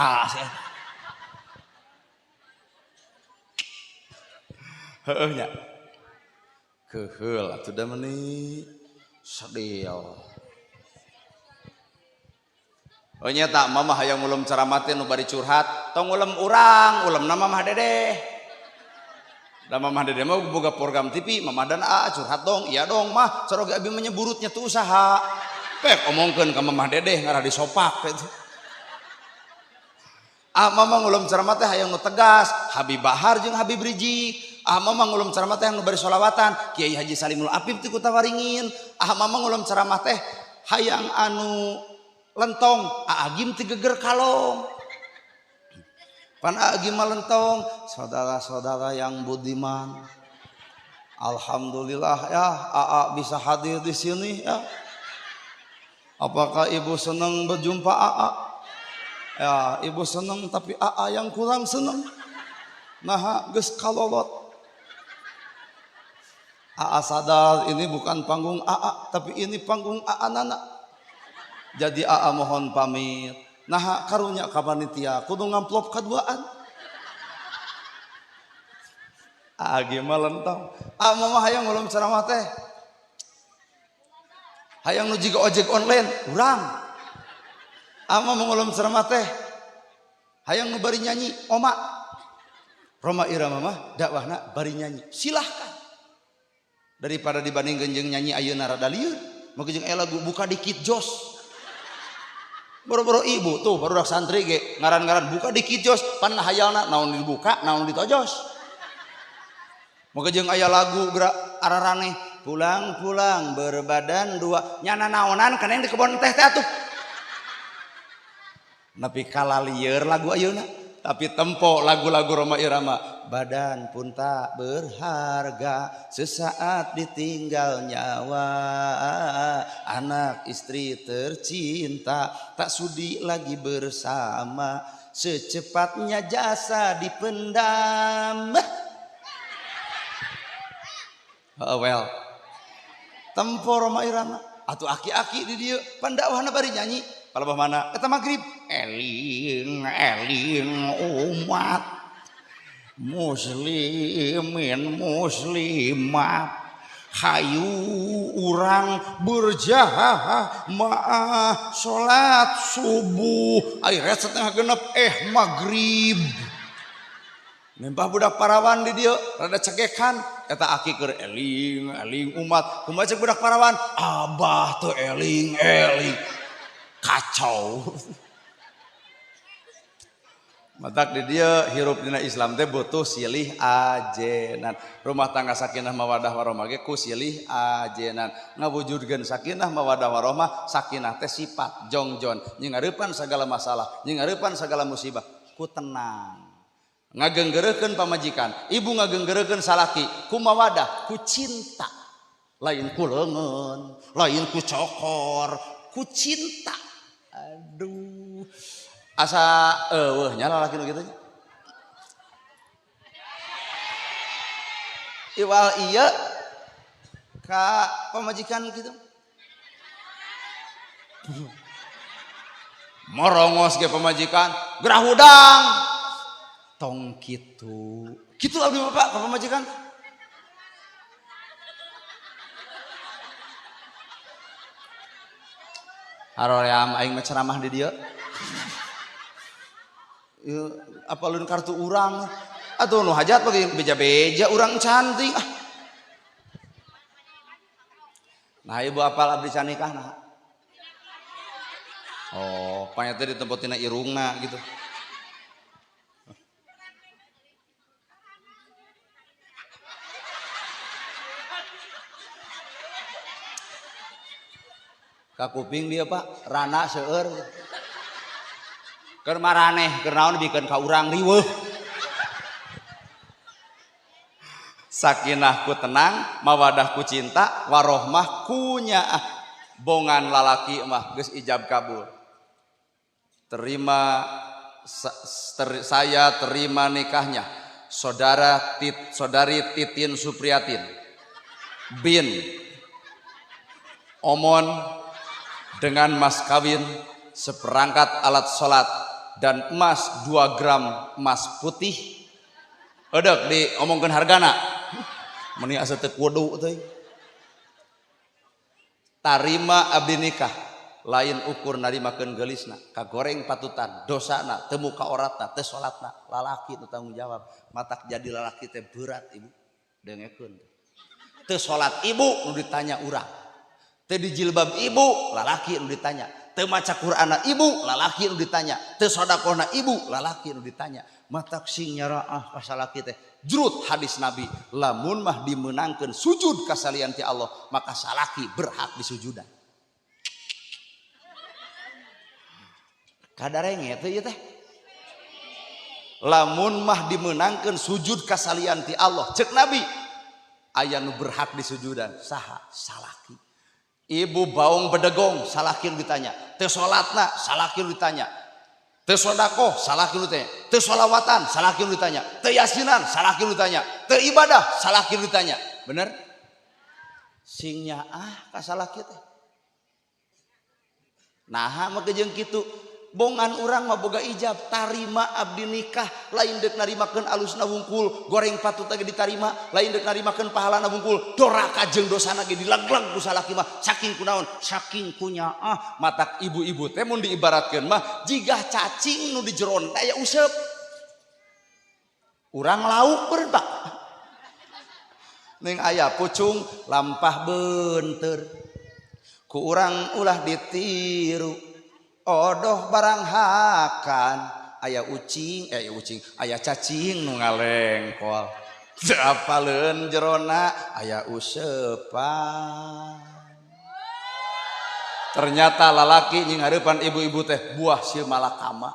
Heueuh nya. Keheul atuh da meuni sadeo. Oh nyata mama hayang ulum ceramah teh nu bari curhat tong ulum urang ulum na mamah dedeh da mamah dedeh mah boga program TV mamah dan curhat dong iya dong mah saroge abi menyeburutnya tuh usaha pek omongkeun ka mamah dedeh ngarah disopak gitu. Mama ngulum ceramah teh hayang nu tegas Habib Bahar jeung Habib Rizik. Mama ngulum ceramah teh nu bari sholawatan Kiai Haji Salimul Apip ti Kutawaringin. mama ngulum ceramah teh hayang anu lentong agim ti geger kalong pan agim lentong saudara-saudara yang budiman alhamdulillah ya bisa hadir di sini ya. Apakah ibu senang berjumpa ya ibu senang tapi yang kurang senang nah geus kalolot sadar ini bukan panggung tapi ini panggung nana. Jadi mohon pamit. Nah karunya ka panitia kudu ngamplop kaduaan. Gimana lentong. Mama hayang ngulum ceramah teh. Hayang nu jiga ojek online urang. Mama ngulum ceramah teh. Hayang nu bari nyanyi oma. Roma Irama mah dakwahna bari nyanyi. Silahkan. Daripada dibandingkeun jeung nyanyi ayeuna rada lieur, mah jeung lagu buka dikit jos. Boro-boro ibu tuh baru dak santri ge ngaran-ngaran buka dikit jos pan hayalna naon dibuka naon ditojos. Moga jeung aya lagu araraneh pulang-pulang berbadan dua nyana naonan kana yang di kebon teh atuh. Nepi kala lieur lagu ayeuna tapi tempo lagu-lagu Roma Irama badan pun tak berharga sesaat ditinggal nyawa anak istri tercinta tak sudi lagi bersama secepatnya jasa dipendam. Well tempor mah irama atuh aki-aki di dieu pandakwahna bari nyanyi palebah mana eta magrib eling umat muslimin muslimat hayu urang berjamaah salat subuh akhirnya setengah genep magrib nempah budak parawan di dieu rada cegekan eta aki keur eling umat kumaha cek budak parawan abah teu eling kacau matak di dia hirup dina Islam teh butuh silih ajenan rumah tangga sakinah mawadah warahmah ge ku silih ajenan ngawujudkeun sakinah mawadah warahmah sakinah teh sifat jongjon nyingareupan segala masalah nyingareupan segala musibah ku tenang ngagenggeureukkeun pamajikan ibu ngagenggeureukkeun salaki ku mawadah ku cinta lain ku leungeun lain ku cokor ku cinta aduh asa nyala laki nu kitu iwal ieu ka pamajikan kitu morongos ge pamajikan gerah hudang tong kitu abdi bapak ka pamajikan haroream aing mah ceramah di dieu apalun kartu urang atuh nu hajat bagi beja-beja urang cantik nah ibu apal abdi canikah nah oh panyata di tempat tina irungna gitu kakuping dia pak rana seueur keur maraneh keur naon bikeun ka urang riweuh sakinah ku tenang mawadah ku cinta warohmah ku nyaah bongan lalaki mah geus ijab kabul saya terima nikahnya saudari Titin Supriyatin bin Omon dengan mas kawin seperangkat alat sholat dan emas 2 gram emas putih edek diomongkeun hargana meni asa teu kudu teh tarima abdi nikah lain ukur narimakeun geulisna kagoreng patutan dosana teu muka oratna teu salatna lalaki nu tanggung jawab matak jadi lalaki teh berat ibu dengekeun teu salat ibu nu ditanya urang teu dijilbab ibu lalaki nu ditanya teu maca Qur'ana ibu lalaki nu ditanya teu sedekahna ibu lalaki nu ditanya matak sing nyaraah ka salaki teh jurut hadis Nabi lamun mah dimenangkeun sujud ka salian ti Allah maka salaki berhak disujudan kadarenge teh ieu teh lamun mah dimenangkeun sujud ka salian ti Allah ceuk Nabi aya nu berhak disujudan saha salaki ibu baung bedegong salaki nu ditanya teu salatna salaki nu ditanya teu sedekah salaki nu ditanya teu sholawatan salaki nu ditanya teu yasinan salaki nu ditanya teu ibadah salaki nu ditanya bener sing nyaah ka salaki teh naha mah jeung kitu bongan urang mah boga ijab tarima abdi nikah lain deuk narimakeun alusna wungkul goreng patut ge ditarima lain deuk narimakeun pahalana wungkul doraka jeung dosana ge dilaglag ku salaki mah saking kunaon saking kunyaah matak ibu-ibu teh mun diibaratkeun mah jigah cacing nu di jeron aya useup urang lauk beureun Pak ning aya pucung lampah beunteur ku urang ulah ditiru odoh barang hakan aya ucing aya cacing nu ngalengkol apaleun jerona aya useupan ternyata lalaki nyingareupan ibu-ibu teh buah sieu malakama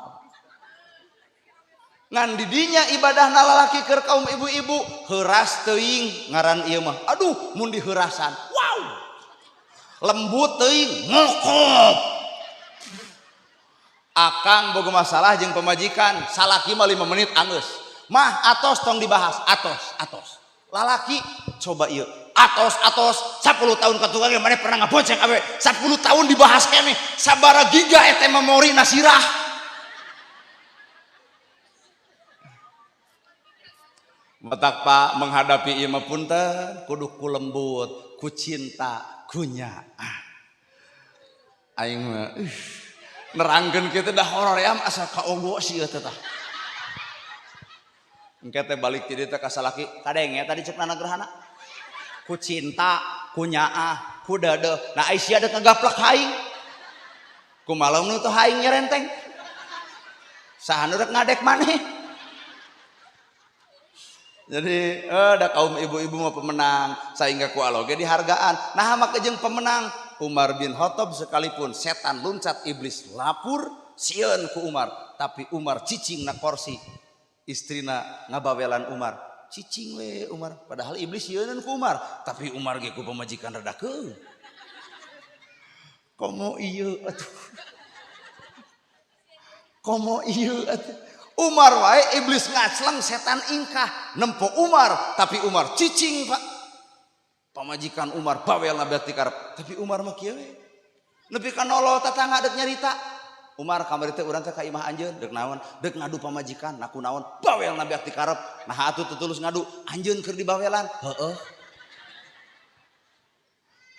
ngan didinya ibadahna lalaki keur kaum ibu-ibu heuras teuing ngaran ieu mah aduh mun diheurasan wow lembut teuing ngokop akang boga masalah jeung pemajikan salaki mah 5 menit anggeus mah atos tong dibahas atos lalaki coba ieu atos 10 tahun ketukang mana pernah ngabonceng awe 10 tahun dibahas kene sabara giga eta memori nasirah. Matak Pak menghadapi ieu mah punten kudu ku lembut, ku cinta, ku nyaah. Aing mah nerangkeun kitu dah horor ya asa kaogo sieun teh tah. Engke teh balik ti dieu teh ka salaki kadeng ya tadi cek nanagerhana. Ku cinta, ku nyaah, ku dade. Nah Aisyah ada ngagaplak haing. Ku malam nu teh haing nyerenteng. Saha nu rek ngadek maneh. Jadi da kaum ibu-ibu mah pemenang sehingga ku aloge dihargaan. Nah maka jeung pemenang Umar bin Khattab sekalipun setan luncat iblis lapur sieun ku Umar, tapi Umar cicing na kursi. Istrina ngabawelan Umar. Cicing we Umar, padahal iblis yeunun ku Umar, tapi Umar ge ku pamajikan rada keung. Komo ieu atuh. Komo ieu atuh. Umar wae iblis ngacleng setan ingkah nempo Umar, tapi Umar cicing Pak. Pamajikan Umar bawelna berarti karep, tapi Umar mah kieu we. Nepi ka nolol tatangga deuk nyarita. Umar kamari teh urang teh ka imah anjeun deuk naon deuk ngadu pamajikan naku naon bawel nabi akti karep nah atuh tutulus ngadu anjeun keur dibawelan heueuh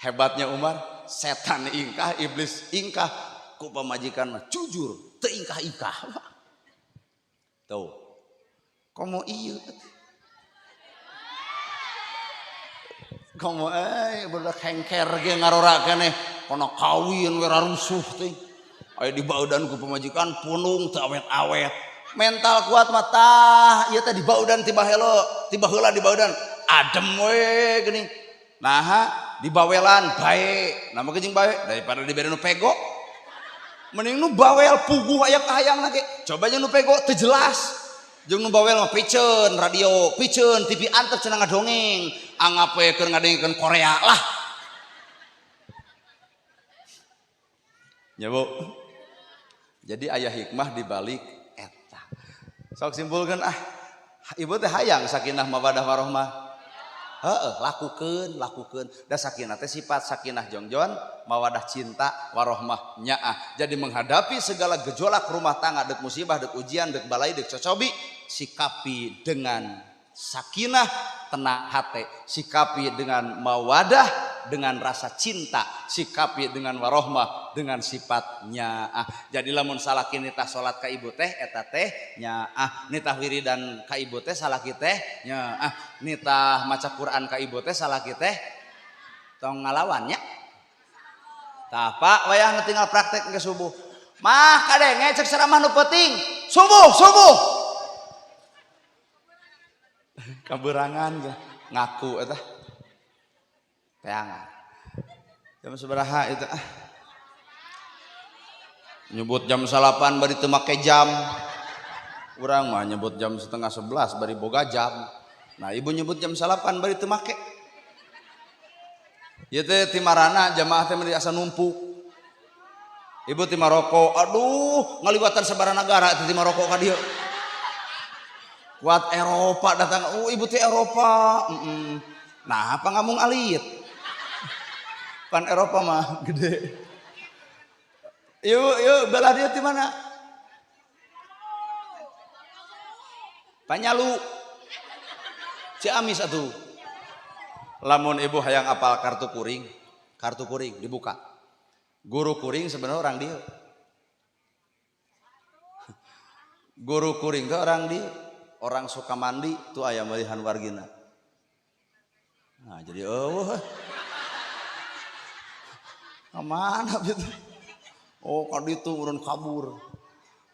hebatnya Umar setan ingkah iblis ingkah ku pamajikan mah jujur teu ingkah-ingkah tuh komo ieu komo budak hengker ge ngarora keneh kana kawin we rarusuh teh aya di baudan ku pamajikan punung teu awet-awet mental kuat mah tah ieu teh di baudan tiba heula di baudan adem we geuning naha di bawelan bae nama jeung bae daripada dibere nu pego mending nu bawel puguh aya kahayangna ge coba jeung nu pego teu jelas jeung nu bawel mah piceun radio piceun TV antep cenah ngadongeng anggap we keur ngadengkeun Korea lah ya Bu. Jadi aya hikmah di balik eta. Sok simpulkeun ibu teh hayang sakinah mawaddah warahmah. Heeh, lakukeun. Da sakinah teh sifat sakinah jongjon, mawaddah cinta, warahmah nyaah. Jadi menghadapi segala gejolak rumah tangga, deuk musibah, deuk ujian, deuk balai, deuk cocobi, sikapi dengan sakinah, tenang hati, sikapi dengan mawaddah, dengan rasa cinta, sikapi dengan warahmah, dengan sifatnya jadi lamun salaki nitah salat ka ibu teh eta teh nyaah nitah wiridan ka ibu teh salaki teh nyaah nitah maca Quran ka ibu teh salaki teh tong ngalawan nya tah Pak wayah tinggal praktek ke subuh mah kadenge cek ceramah nu penting subuh kaberangan ngaku eta teangan jam sabaraha itu nyebut jam 8 bari teu make jam urang mah nyebut jam setengah 11 bari boga jam nah ibu nyebut jam 8 bari teu make ieu teh ti marana jamaah teh meni asa numpuk ibu ti Maroko aduh ngaliwatan sabaraha nagara ti Maroko ka dieu kuat Eropa datang ibu ti Eropa nah apa ngamung alit pan Eropa mah gede. Yuk belah dia di mana? Panyalu. Ciamis atuh. Lamun ibu hayang apal kartu kuring dibuka. Guru kuring sebenarnya orang dia. Guru kuring itu orang dia. Orang suka mandi tuh aya malihan wargina. Nah jadi mana gitu kan itu urun kabur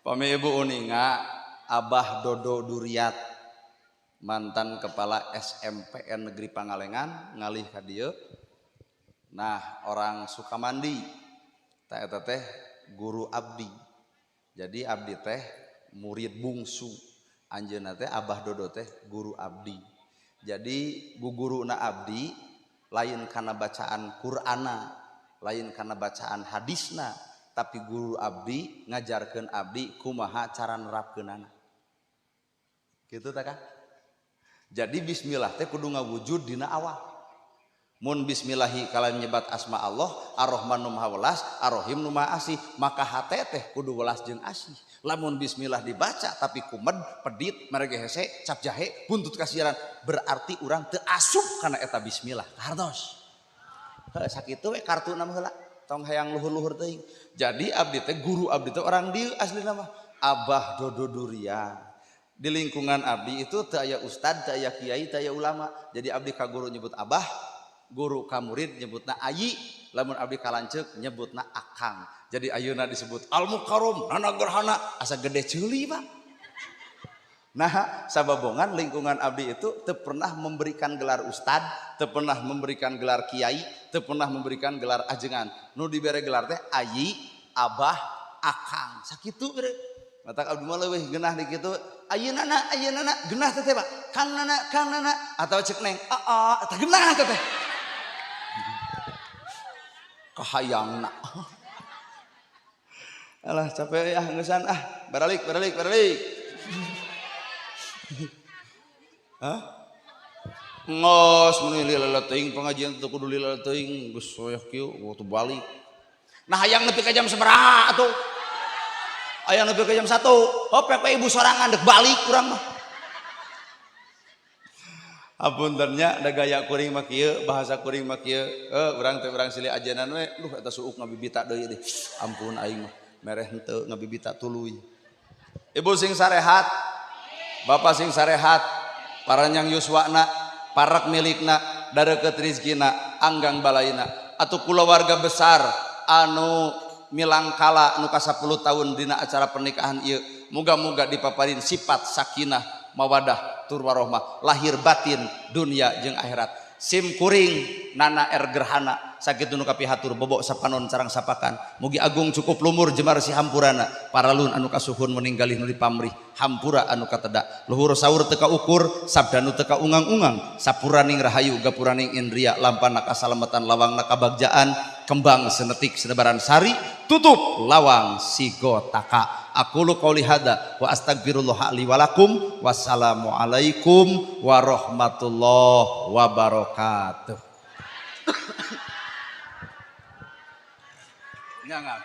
pami ibu uninga Abah Dodo Duriat mantan kepala SMPN Negeri Pangalengan ngalih ka dieu nah orang Sukamandi teh eta teh guru abdi jadi abdi teh murid bungsu anjeunna teh Abah Dodo teh guru abdi jadi guguruna abdi lain kana bacaan Qur'ana lain karena bacaan hadisna tapi guru abdi ngajarkeun abdi kumaha cara nerapkeunana gitu tah kan jadi bismillah teh kudu ngawujud dina awal mun bismillahi kalian nyebat asma Allah ar-Rahman nu maha welas ar-Rahim nu maha asih maka hate teh kudu welas jeung asih. Lamun bismillah dibaca tapi kumed pedit merege hese cap jahe buntut kasiran berarti urang teu asup kana eta bismillah kartos. Sakitu we kartuna mah heula tong hayang luhur-luhur teuing. Jadi abdi teh guru abdi teh orang dieu aslina mah Abah Dodo Durian. Di lingkungan abdi itu teu aya ustad, teu aya kiai, teu aya ulama. Jadi abdi ka guru nyebut abah, guru ka murid nyebutna ayi, lamun abdi ka lanceuk nyebutna akang. Jadi ayeuna disebut al mukarram nana gerhana asa gede ceuli Pak. Nah, sababongan lingkungan abdi itu teu pernah memberikan gelar ustad, teu pernah memberikan gelar kiai, teu pernah memberikan gelar ajengan. Nu dibere gelar teh ayi, abah, akang. Sakitu bere. Matak abdi mah leuwih geunah di kitu. Ayeunana geunah teh Pak. Kang nana atawa cek neng. Eta geunah teh. Kahayangna. Alah capek ya ngeusan baralik. Hah? Ngos mun lila teuing pengajian teu kudu lila teuing geus soyah kieu waktu balik. Nah hayang nepi ka jam sabaraha atuh? Hayang nepi ka jam 1. Hopek ibu sorangan dek balik urang mah. Apuntennya da gaya kuring mah kieu, bahasa kuring mah kieu. Urang teh urang silih ajenan we, duh eta suuk ngabibita deui deh. Ampun aing mah mereh henteu ngabibita tuluy. Ibu sing sarehat, bapak sing sarehat, paranyang yuswana, parak milikna, darekeut rizkina, anggang balaina, atuh kulawarga besar anu milangkala nu ka 10 tahun dina acara pernikahan ieu, muga-muga dipaparin sifat sakinah, mawadah, tur warohmah, lahir batin, dunia jeung akhirat. Sim kuring nana gerhana sakitu nu kapihatur bobok sapanon sareng sapakan. Mugi agung cukup lumur jemar si hampurana. Paralun anu kasuhun meninggalih nu dipamrih, hampura anu kateda. Luhur saur teu kaukur, sabda nu teu kaungang-ungang. Sapuraning rahayu gapuraning indria, lampana kasalamatan lawangna kabagjaan, kembang senetik senebaran sari, tutup lawang sigotaka. Aku lu qauli hada wa astagfirullah li walakum. Wassalamualaikum warahmatullahi wabarakatuh. Nggak